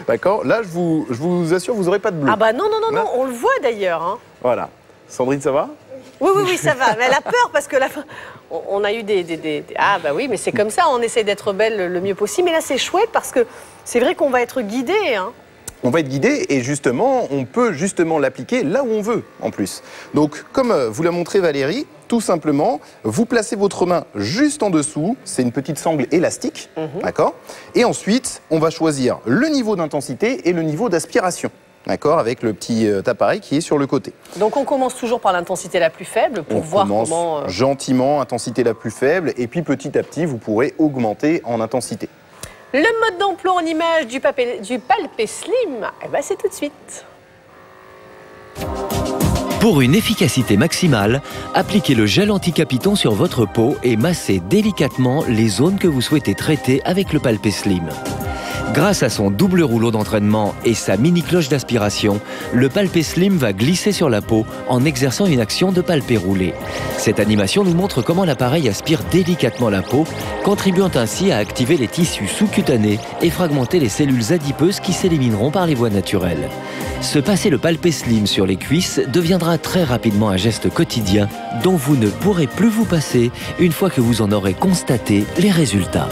D'accord, là je vous assure, vous n'aurez pas de bleu. Ah bah non, on le voit d'ailleurs. Hein. Voilà. Sandrine, ça va? Oui, ça va. Mais elle a peur parce que on a eu Ah bah oui, mais c'est comme ça, on essaie d'être belle le mieux possible. Mais là, c'est chouette parce que c'est vrai qu'on va être guidé. Hein. on va être guidé et justement, on peut justement l'appliquer là où on veut en plus. Donc, comme vous l'a montré Valérie, tout simplement, vous placez votre main juste en dessous, c'est une petite sangle élastique, d'accord? Et ensuite, on va choisir le niveau d'intensité et le niveau d'aspiration. D'accord, avec le petit appareil qui est sur le côté. Donc on commence toujours par l'intensité la plus faible pour voir comment... Gentiment, intensité la plus faible, et puis petit à petit, vous pourrez augmenter en intensité. Le mode d'emploi en image du Palpé Slim, eh ben c'est tout de suite. Pour une efficacité maximale, appliquez le gel anti-capiton sur votre peau et massez délicatement les zones que vous souhaitez traiter avec le Palpé Slim. Grâce à son double rouleau d'entraînement et sa mini cloche d'aspiration, le Palpé Slim va glisser sur la peau en exerçant une action de palpé roulé. Cette animation nous montre comment l'appareil aspire délicatement la peau, contribuant ainsi à activer les tissus sous-cutanés et fragmenter les cellules adipeuses qui s'élimineront par les voies naturelles. Se passer le Palpé Slim sur les cuisses deviendra très rapidement un geste quotidien dont vous ne pourrez plus vous passer une fois que vous en aurez constaté les résultats.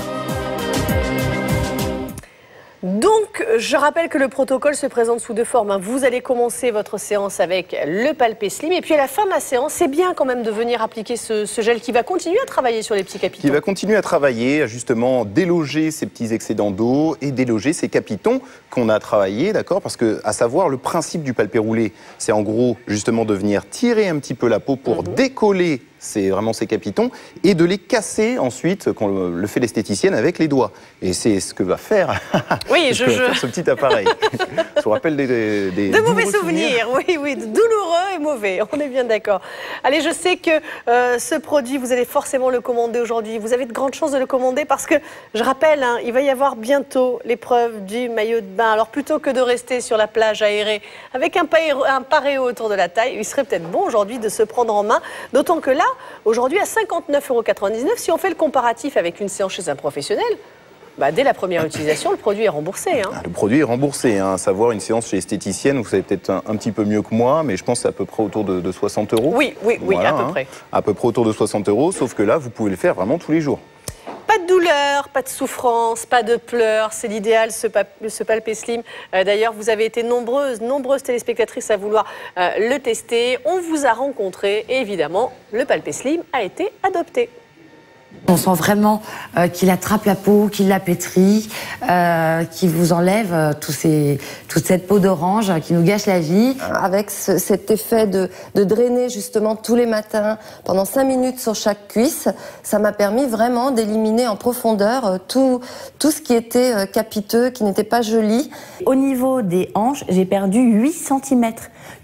Donc, je rappelle que le protocole se présente sous deux formes. Vous allez commencer votre séance avec le Palpé Slim et puis à la fin de la séance, c'est bien quand même de venir appliquer ce gel qui va continuer à travailler sur les petits capitons. Qui va continuer à travailler, à justement déloger ces petits excédents d'eau et déloger ces capitons qu'on a travaillés, d'accord? Parce que, à savoir, le principe du palpé roulé, c'est en gros justement de venir tirer un petit peu la peau pour décoller vraiment ces capitons et de les casser ensuite, quand le fait l'esthéticienne, avec les doigts. Et c'est ce que va faire, ce petit appareil. Ça vous rappelle des mauvais souvenirs. Oui, douloureux et mauvais, on est bien d'accord. Allez, je sais que ce produit, vous allez forcément le commander aujourd'hui. Vous avez de grandes chances de le commander parce que, je rappelle, il va y avoir bientôt l'épreuve du maillot de bain. Alors plutôt que de rester sur la plage aérée avec un paréo autour de la taille, il serait peut-être bon aujourd'hui de se prendre en main, d'autant que là, aujourd'hui, à 59,99 €, si on fait le comparatif avec une séance chez un professionnel, dès la première utilisation, le produit est remboursé. Le produit est remboursé. À savoir, une séance chez esthéticienne, vous savez peut-être un petit peu mieux que moi, mais je pense que c'est à peu près autour de 60 €. Oui, voilà, à peu près. À peu près autour de 60 €, sauf que là, vous pouvez le faire vraiment tous les jours. Pas de douleur, pas de souffrance, pas de pleurs, c'est l'idéal ce Palpé Slim. D'ailleurs, vous avez été nombreuses téléspectatrices à vouloir le tester. On vous a rencontré et évidemment, le Palpé Slim a été adopté. On sent vraiment qu'il attrape la peau, qu'il la pétrit, qu'il vous enlève toute cette peau d'orange qui nous gâche la vie. Avec cet effet de drainer justement tous les matins pendant 5 minutes sur chaque cuisse, ça m'a permis vraiment d'éliminer en profondeur tout ce qui était capiteux, qui n'était pas joli. Au niveau des hanches, j'ai perdu 8 cm.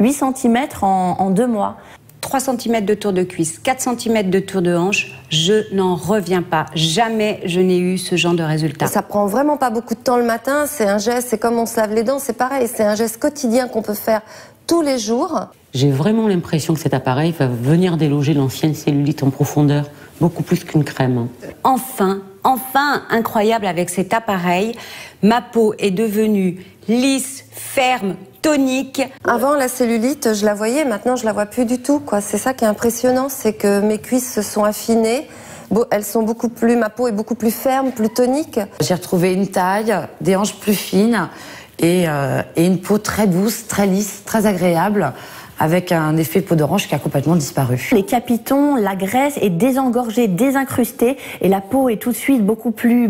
8 cm en 2 mois. 3 cm de tour de cuisse, 4 cm de tour de hanche, je n'en reviens pas. Jamais je n'ai eu ce genre de résultat. Ça prend vraiment pas beaucoup de temps le matin, c'est un geste, c'est comme on se lave les dents, c'est pareil, c'est un geste quotidien qu'on peut faire tous les jours. J'ai vraiment l'impression que cet appareil va venir déloger l'ancienne cellulite en profondeur, beaucoup plus qu'une crème. Enfin, incroyable avec cet appareil, ma peau est devenue lisse, ferme, tonique. Avant, la cellulite, je la voyais, maintenant je la vois plus du tout, quoi. C'est ça qui est impressionnant, c'est que mes cuisses se sont affinées. Elles sont ma peau est beaucoup plus ferme, plus tonique. J'ai retrouvé une taille, des hanches plus fines et une peau très douce, très lisse, très agréable, avec un effet peau d'orange qui a complètement disparu. Les capitons, la graisse est désengorgée, désincrustée et la peau est tout de suite beaucoup plus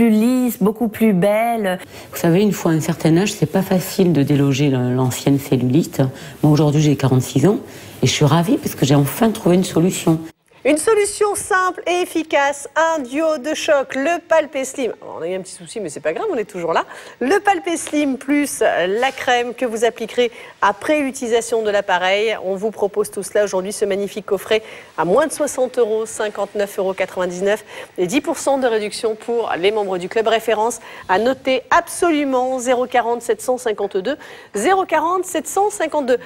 lisse, beaucoup plus belle. Vous savez, une fois à un certain âge, c'est pas facile de déloger l'ancienne cellulite. Moi, aujourd'hui, j'ai 46 ans et je suis ravie parce que j'ai enfin trouvé une solution. Une solution simple et efficace, un duo de choc, le Palpé Slim. Alors, on a eu un petit souci, mais c'est pas grave, on est toujours là. Le Palpé Slim plus la crème que vous appliquerez après l'utilisation de l'appareil. On vous propose tout cela aujourd'hui, ce magnifique coffret à moins de 60 €, 59,99 € et 10% de réduction pour les membres du club référence. À noter absolument 040 752 040 752.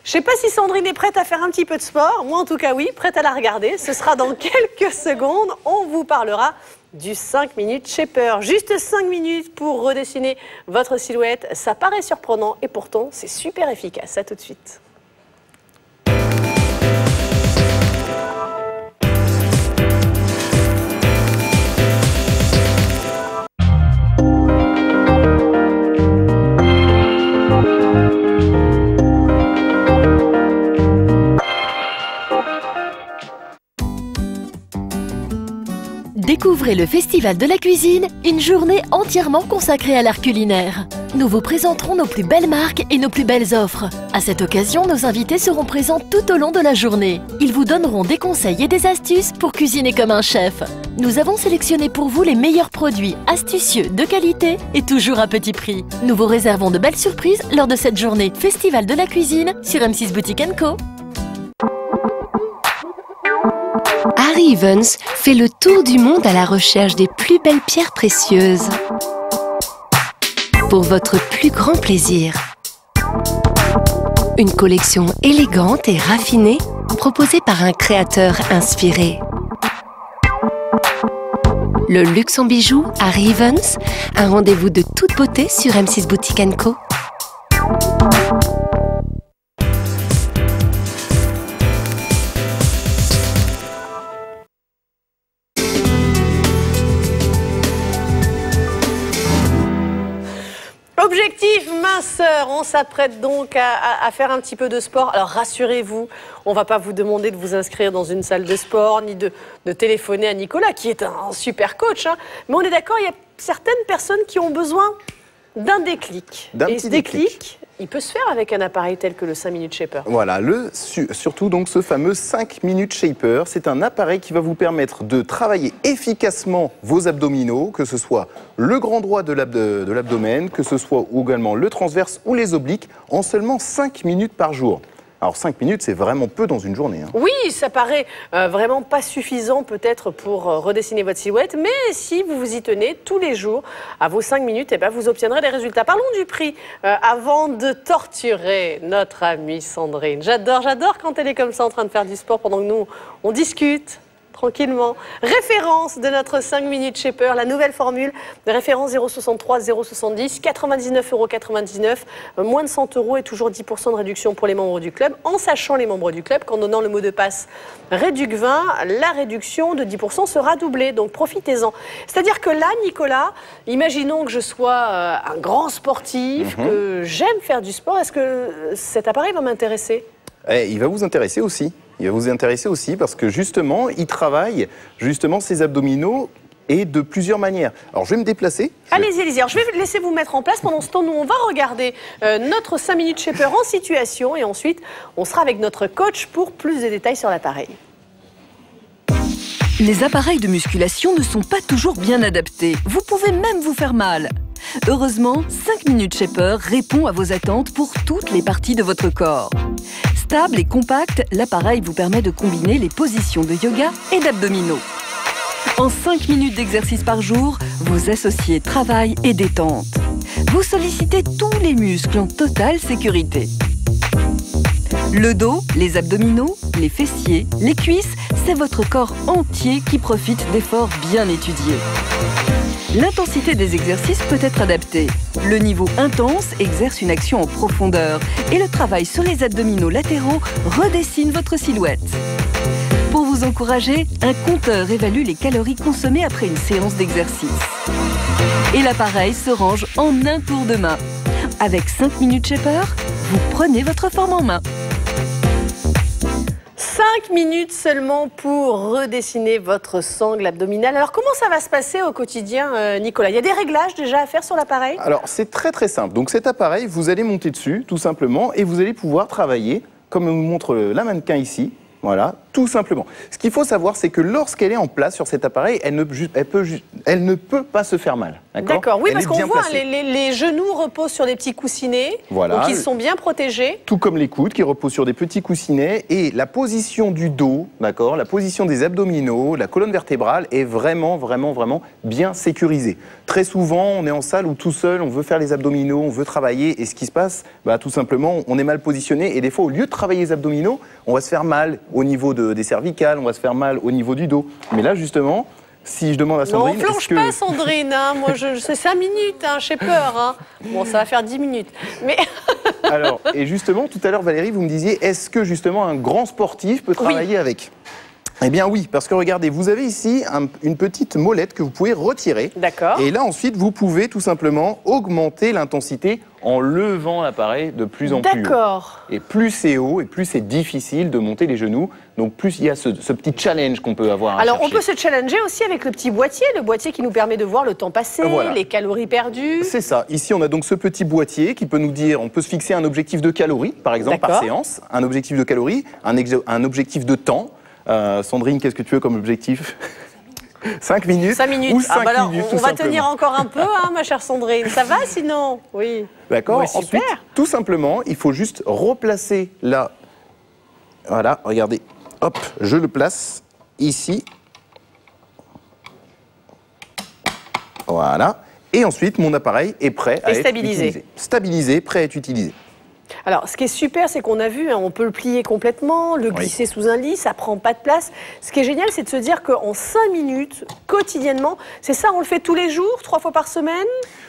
Je ne sais pas si Sandrine est prête à faire un petit peu de sport. Moi, en tout cas, oui, prête à la regarder. Ce sera dans quelques secondes. On vous parlera du 5 minutes shaper. Juste 5 minutes pour redessiner votre silhouette. Ça paraît surprenant et pourtant, c'est super efficace. À tout de suite. Découvrez le Festival de la cuisine, une journée entièrement consacrée à l'art culinaire. Nous vous présenterons nos plus belles marques et nos plus belles offres. À cette occasion, nos invités seront présents tout au long de la journée. Ils vous donneront des conseils et des astuces pour cuisiner comme un chef. Nous avons sélectionné pour vous les meilleurs produits astucieux, de qualité et toujours à petit prix. Nous vous réservons de belles surprises lors de cette journée Festival de la cuisine sur M6 Boutique & Co. Harry Evans fait le tour du monde à la recherche des plus belles pierres précieuses. Pour votre plus grand plaisir. Une collection élégante et raffinée proposée par un créateur inspiré. Le luxe en bijoux, Harry Evans, un rendez-vous de toute beauté sur M6 Boutique & Co. Objectif minceur, on s'apprête donc à faire un petit peu de sport. Alors rassurez-vous, on ne va pas vous demander de vous inscrire dans une salle de sport, ni de téléphoner à Nicolas, qui est un super coach. Hein. Mais on est d'accord, il y a certaines personnes qui ont besoin d'un déclic. D'un Et petit ce déclic, il peut se faire avec un appareil tel que le 5 Minute Shaper. Voilà, surtout donc ce fameux 5 Minute Shaper, c'est un appareil qui va vous permettre de travailler efficacement vos abdominaux, que ce soit le grand droit de l'abdomen, que ce soit également le transverse ou les obliques, en seulement 5 minutes par jour. Alors 5 minutes, c'est vraiment peu dans une journée. Hein. Oui, ça paraît vraiment pas suffisant peut-être pour redessiner votre silhouette, mais si vous vous y tenez tous les jours à vos 5 minutes, eh ben, vous obtiendrez des résultats. Parlons du prix avant de torturer notre amie Sandrine. J'adore quand elle est comme ça en train de faire du sport pendant que nous, on discute. Tranquillement. Référence de notre 5 Minute Shaper, la nouvelle formule de référence 063 070, 99,99 €, moins de 100 € et toujours 10% de réduction pour les membres du club, en sachant les membres du club qu'en donnant le mot de passe REDUC20, la réduction de 10% sera doublée, donc profitez-en. C'est-à-dire que là, Nicolas, imaginons que je sois un grand sportif, que j'aime faire du sport, est-ce que cet appareil va m'intéresser ? Il va vous intéresser aussi. Il va vous intéresser aussi parce que justement, il travaille justement ses abdominaux et de plusieurs manières. Alors, je vais me déplacer. Allez-y, allez-y. Alors, je vais laisser vous mettre en place. Pendant ce temps, nous, on va regarder notre 5 Minute Shaper en situation et ensuite, on sera avec notre coach pour plus de détails sur l'appareil. Les appareils de musculation ne sont pas toujours bien adaptés. Vous pouvez même vous faire mal. Heureusement, 5 Minute Shaper répond à vos attentes pour toutes les parties de votre corps. Stable et compact, l'appareil vous permet de combiner les positions de yoga et d'abdominaux. En 5 minutes d'exercice par jour, vous associez travail et détente. Vous sollicitez tous les muscles en totale sécurité. Le dos, les abdominaux, les fessiers, les cuisses, c'est votre corps entier qui profite d'efforts bien étudiés. L'intensité des exercices peut être adaptée. Le niveau intense exerce une action en profondeur et le travail sur les abdominaux latéraux redessine votre silhouette. Pour vous encourager, un compteur évalue les calories consommées après une séance d'exercice. Et l'appareil se range en un tour de main. Avec 5 Minute Shaper, vous prenez votre forme en main. 5 minutes seulement pour redessiner votre sangle abdominale. Alors, comment ça va se passer au quotidien, Nicolas? Il y a des réglages déjà à faire sur l'appareil? Alors, c'est très simple. Donc, cet appareil, vous allez monter dessus, tout simplement, et vous allez pouvoir travailler, comme nous montre la mannequin ici. Voilà, tout simplement. Ce qu'il faut savoir, c'est que lorsqu'elle est en place sur cet appareil, elle ne peut pas se faire mal. D'accord, oui, parce qu'on voit les genoux reposent sur des petits coussinets, voilà. Donc ils sont bien protégés. Tout comme les coudes qui reposent sur des petits coussinets. Et la position du dos, d'accord, la position des abdominaux, la colonne vertébrale est vraiment bien sécurisée. Très souvent, on est en salle où tout seul, on veut faire les abdominaux, on veut travailler. Et ce qui se passe, tout simplement, on est mal positionné. Et des fois, au lieu de travailler les abdominaux, on va se faire mal au niveau des cervicales, on va se faire mal au niveau du dos. Mais là, justement, si je demande à Sandrine... Non, flanche pas, Sandrine. Hein. Moi, c'est 5 minutes, hein, j'ai peur. Hein. Bon, ça va faire 10 minutes. Mais... Alors, et justement, tout à l'heure, Valérie, vous me disiez, est-ce que justement un grand sportif peut travailler avec? Eh bien oui, parce que regardez, vous avez ici une petite molette que vous pouvez retirer. D'accord. Et là ensuite, vous pouvez tout simplement augmenter l'intensité en levant l'appareil de plus en plus haut. D'accord. Et plus c'est haut, et plus c'est difficile de monter les genoux. Donc plus il y a ce petit challenge qu'on peut avoir à Alors chercher. on peut se challenger aussi avec le boîtier qui nous permet de voir le temps passé, Voilà. les calories perdues. C'est ça. Ici, on a donc ce petit boîtier qui peut nous dire, on peut se fixer un objectif de calories, par exemple, par séance, un objectif de calories, un objectif de temps. Sandrine, qu'est-ce que tu veux comme objectif? 5 minutes. 5 minutes. Ou 5 alors, minutes, on tout va simplement. tenir encore un peu, hein, ma chère Sandrine. Ça va sinon? Oui. D'accord. Ouais, super. Ensuite, tout simplement, il faut juste replacer là. Voilà, regardez. Hop, je le place ici. Voilà. Et ensuite, mon appareil est prêt à être utilisé. Stabilisé, prêt à être utilisé. Alors, ce qui est super, c'est qu'on a vu, hein, on peut le plier complètement, le glisser sous un lit, ça prend pas de place. Ce qui est génial, c'est de se dire qu'en 5 minutes, quotidiennement, c'est ça, on le fait tous les jours, 3 fois par semaine?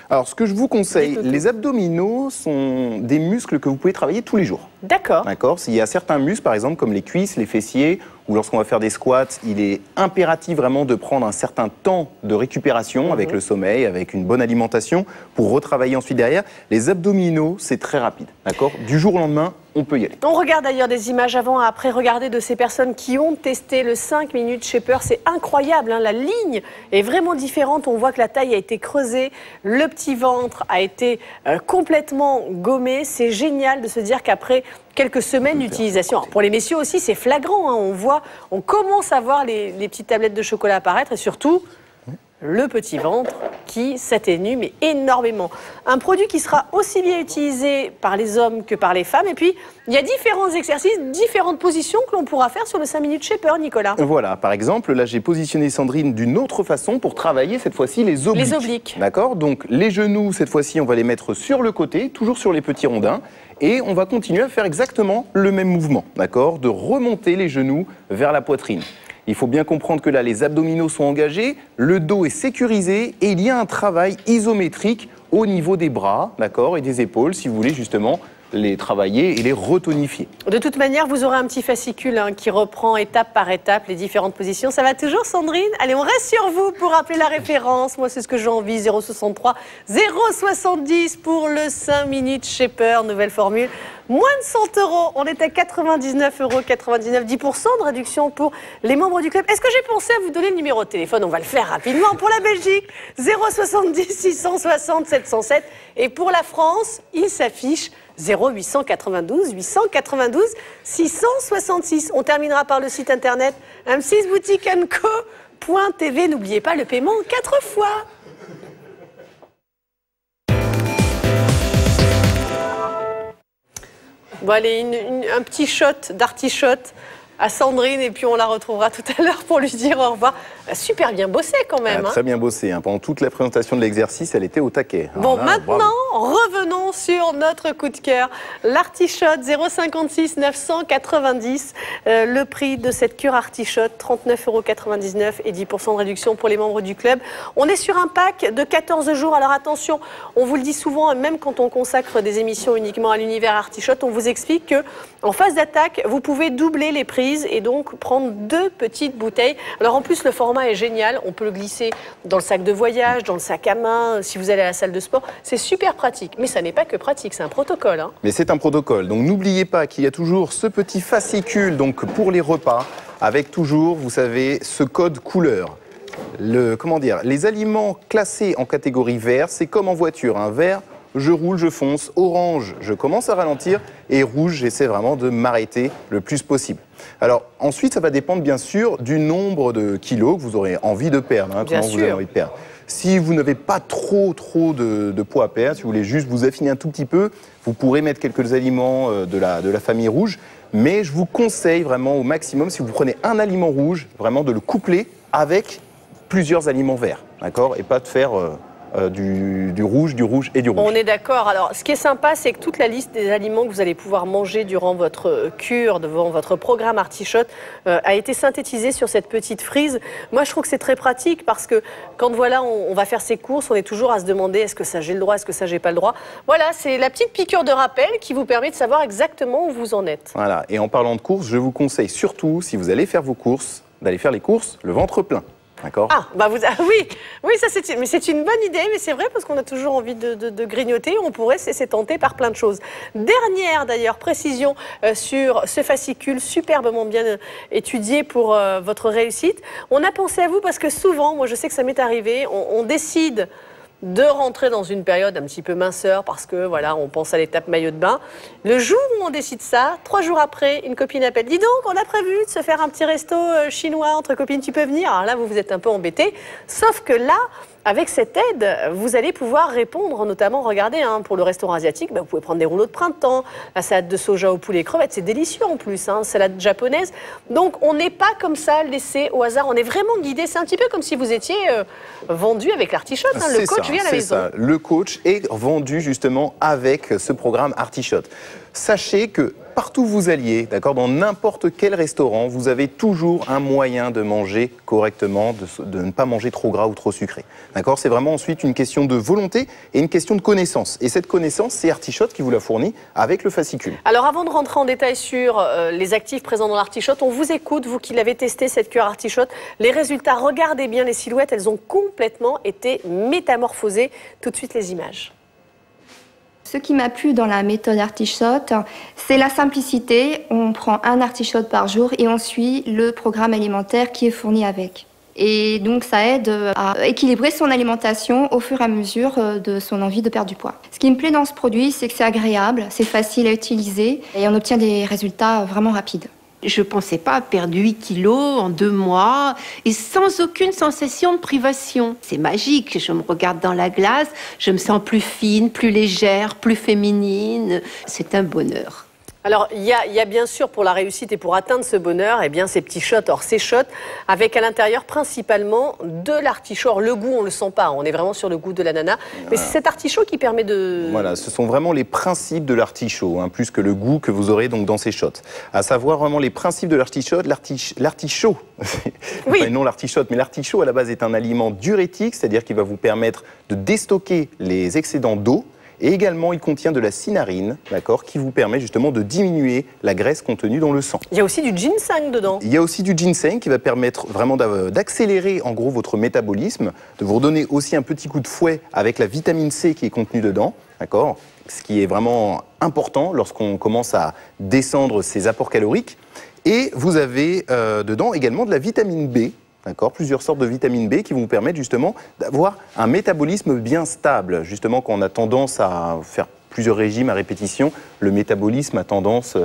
Alors, ce que je vous conseille, les abdominaux sont des muscles que vous pouvez travailler tous les jours. D'accord. D'accord. S'il y a certains muscles, par exemple, comme les cuisses, les fessiers, ou lorsqu'on va faire des squats, il est impératif vraiment de prendre un certain temps de récupération avec le sommeil, avec une bonne alimentation, pour retravailler ensuite derrière. Les abdominaux, c'est très rapide. D'accord. Du jour au lendemain, on peut y aller. On regarde d'ailleurs des images avant et après. Regardez de ces personnes qui ont testé le 5 minutes Shaper. C'est incroyable, hein, la ligne est vraiment différente. On voit que la taille a été creusée, le petit ventre a été complètement gommé. C'est génial de se dire qu'après quelques semaines d'utilisation, alors pour les messieurs aussi, c'est flagrant. Hein, on commence à voir les petites tablettes de chocolat apparaître et surtout le petit ventre qui s'atténue mais énormément. Un produit qui sera aussi bien utilisé par les hommes que par les femmes. Et puis, il y a différents exercices, différentes positions que l'on pourra faire sur le 5 minutes Shaper, Nicolas. Voilà, par exemple, là j'ai positionné Sandrine d'une autre façon pour travailler cette fois-ci les obliques. Les obliques. D'accord. Donc les genoux, cette fois-ci, on va les mettre sur le côté, toujours sur les petits rondins. Et on va continuer à faire exactement le même mouvement, d'accord, de remonter les genoux vers la poitrine. Il faut bien comprendre que là, les abdominaux sont engagés, le dos est sécurisé et il y a un travail isométrique au niveau des bras, d'accord, et des épaules, si vous voulez justement les travailler et les retonifier. De toute manière, vous aurez un petit fascicule hein, qui reprend étape par étape les différentes positions. Ça va toujours, Sandrine? Allez, on reste sur vous pour rappeler la référence. Moi, c'est ce que j'ai envie, 0,63, 0,70 pour le 5 minutes Shaper, nouvelle formule. Moins de 100 €, on est à 99,99 €, 10% de réduction pour les membres du club. Est-ce que j'ai pensé à vous donner le numéro de téléphone? On va le faire rapidement pour la Belgique, 0,70 660 707. Et pour la France, il s'affiche 0892 892 666. On terminera par le site internet m6boutique&co.tv. N'oubliez pas le paiement en 4 fois. Bon, allez, un petit shot d'artichote à Sandrine et puis on la retrouvera tout à l'heure pour lui dire au revoir. Super bien bossé quand même. Très bien bossé. Hein. Pendant toute la présentation de l'exercice, elle était au taquet. Bon, là, maintenant, revenons sur notre coup de cœur. L'artichote 0,56 990. Le prix de cette cure artichote, 39,99 € et 10% de réduction pour les membres du club. On est sur un pack de 14 jours. Alors attention, on vous le dit souvent, même quand on consacre des émissions uniquement à l'univers artichote, on vous explique que en phase d'attaque, vous pouvez doubler les prises et donc prendre 2 petites bouteilles. Alors en plus, le format est génial. On peut le glisser dans le sac de voyage, dans le sac à main, si vous allez à la salle de sport. C'est super pratique. Mais ça n'est pas que pratique, c'est un protocole. Hein. Mais c'est un protocole. Donc n'oubliez pas qu'il y a toujours ce petit fascicule donc pour les repas, avec toujours, vous savez, ce code couleur. Les aliments classés en catégorie vert, c'est comme en voiture. Un vert, je roule, je fonce. Orange, je commence à ralentir. Et rouge, j'essaie vraiment de m'arrêter le plus possible. Alors ensuite, ça va dépendre bien sûr du nombre de kilos que vous aurez envie de perdre. Hein, comment vous avez envie de perdre. Si vous n'avez pas trop de poids à perdre, si vous voulez juste vous affiner un tout petit peu, vous pourrez mettre quelques aliments de la famille rouge. Mais je vous conseille vraiment au maximum, si vous prenez un aliment rouge, vraiment de le coupler avec plusieurs aliments verts. D'accord? Et pas de faire du rouge et du rouge. On est d'accord. Alors, ce qui est sympa, c'est que toute la liste des aliments que vous allez pouvoir manger durant votre cure, devant votre programme artichote, a été synthétisée sur cette petite frise. Moi, je trouve que c'est très pratique parce que quand voilà, on va faire ses courses, on est toujours à se demander est-ce que ça j'ai le droit, est-ce que ça j'ai pas le droit. Voilà, c'est la petite piqûre de rappel qui vous permet de savoir exactement où vous en êtes. Voilà. Et en parlant de courses, je vous conseille surtout, si vous allez faire vos courses, d'aller faire les courses le ventre plein. D'accord. Ah, bah oui, ça c'est une bonne idée, mais c'est vrai parce qu'on a toujours envie de grignoter, on pourrait se laisser tenter par plein de choses. Dernière d'ailleurs précision sur ce fascicule superbement bien étudié pour votre réussite. On a pensé à vous parce que souvent, moi je sais que ça m'est arrivé, on décide de rentrer dans une période un petit peu minceur parce que voilà, on pense à l'étape maillot de bain. Le jour où on décide ça, 3 jours après, une copine appelle. Dis donc, on a prévu de se faire un petit resto chinois entre copines, tu peux venir? Alors là, vous êtes un peu embêtés. Sauf que là, avec cette aide, vous allez pouvoir répondre, notamment, regardez, pour le restaurant asiatique, vous pouvez prendre des rouleaux de printemps, la salade de soja au poulet crevette, c'est délicieux en plus, salade japonaise. Donc on n'est pas comme ça laissé au hasard, on est vraiment guidé. C'est un petit peu comme si vous étiez vendu avec l'artichote, le coach vient à la maison. Ça. Le coach est vendu justement avec ce programme Artichote. Sachez que partout où vous alliez, d'accord, dans n'importe quel restaurant, vous avez toujours un moyen de manger correctement, de ne pas manger trop gras ou trop sucré. D'accord, c'est vraiment ensuite une question de volonté et une question de connaissance. Et cette connaissance, c'est Artichote qui vous la fournit avec le fascicule. Alors avant de rentrer en détail sur les actifs présents dans l'artichote, on vous écoute, vous qui l'avez testé cette cure artichote. Les résultats, regardez bien les silhouettes, elles ont complètement été métamorphosées. Tout de suite les images. Ce qui m'a plu dans la méthode artichote, c'est la simplicité. On prend un artichote par jour et on suit le programme alimentaire qui est fourni avec. Et donc ça aide à équilibrer son alimentation au fur et à mesure de son envie de perdre du poids. Ce qui me plaît dans ce produit, c'est que c'est agréable, c'est facile à utiliser et on obtient des résultats vraiment rapides. Je ne pensais pas perdre 8 kilos en 2 mois et sans aucune sensation de privation. C'est magique, je me regarde dans la glace, je me sens plus fine, plus légère, plus féminine. C'est un bonheur. Alors, il y a bien sûr pour la réussite et pour atteindre ce bonheur, ces petits shots. Or, ces shots, avec à l'intérieur principalement de l'artichaut. Le goût, on ne le sent pas, on est vraiment sur le goût de l'ananas. Mais c'est cet artichaut qui permet de... Voilà, ce sont vraiment les principes de l'artichaut, plus que le goût que vous aurez donc dans ces shots. À savoir vraiment les principes de l'artichaut. L'artichaut, oui. Enfin, non l'artichaut, mais l'artichaut à la base est un aliment diurétique, c'est-à-dire qu'il va vous permettre de déstocker les excédents d'eau. Et également, il contient de la cynarine, d'accord, qui vous permet justement de diminuer la graisse contenue dans le sang. Il y a aussi du ginseng dedans. Il y a aussi du ginseng qui va permettre vraiment d'accélérer en gros votre métabolisme, de vous redonner aussi un petit coup de fouet avec la vitamine C qui est contenue dedans, d'accord, ce qui est vraiment important lorsqu'on commence à descendre ses apports caloriques. Et vous avez dedans également de la vitamine B. D'accord, plusieurs sortes de vitamine B qui vont vous permettre justement d'avoir un métabolisme bien stable. Justement, quand on a tendance à faire plusieurs régimes à répétition, le métabolisme a tendance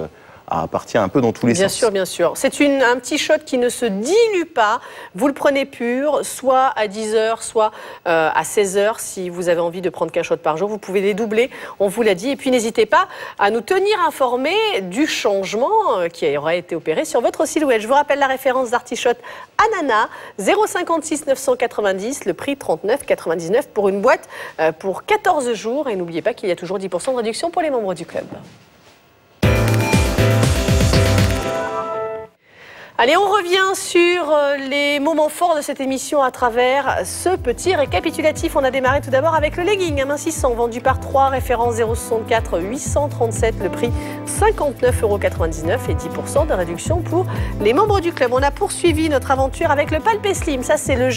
à partir un peu dans tous les sens. Bien sûr, bien sûr. C'est un petit shot qui ne se dilue pas. Vous le prenez pur, soit à 10h, soit à 16h. Si vous avez envie de prendre qu'un shot par jour, vous pouvez les doubler, on vous l'a dit. Et puis, n'hésitez pas à nous tenir informés du changement qui aura été opéré sur votre silhouette. Je vous rappelle la référence d'Artichote Ananas, 056 990, le prix 39,99 pour une boîte pour 14 jours. Et n'oubliez pas qu'il y a toujours 10% de réduction pour les membres du club. Allez, on revient sur les moments forts de cette émission à travers ce petit récapitulatif. On a démarré tout d'abord avec le legging amincissant vendu par 3, référence 064 837, le prix 59,99 € et 10% de réduction pour les membres du club. On a poursuivi notre aventure avec le Palpé Slim. Ça, c'est le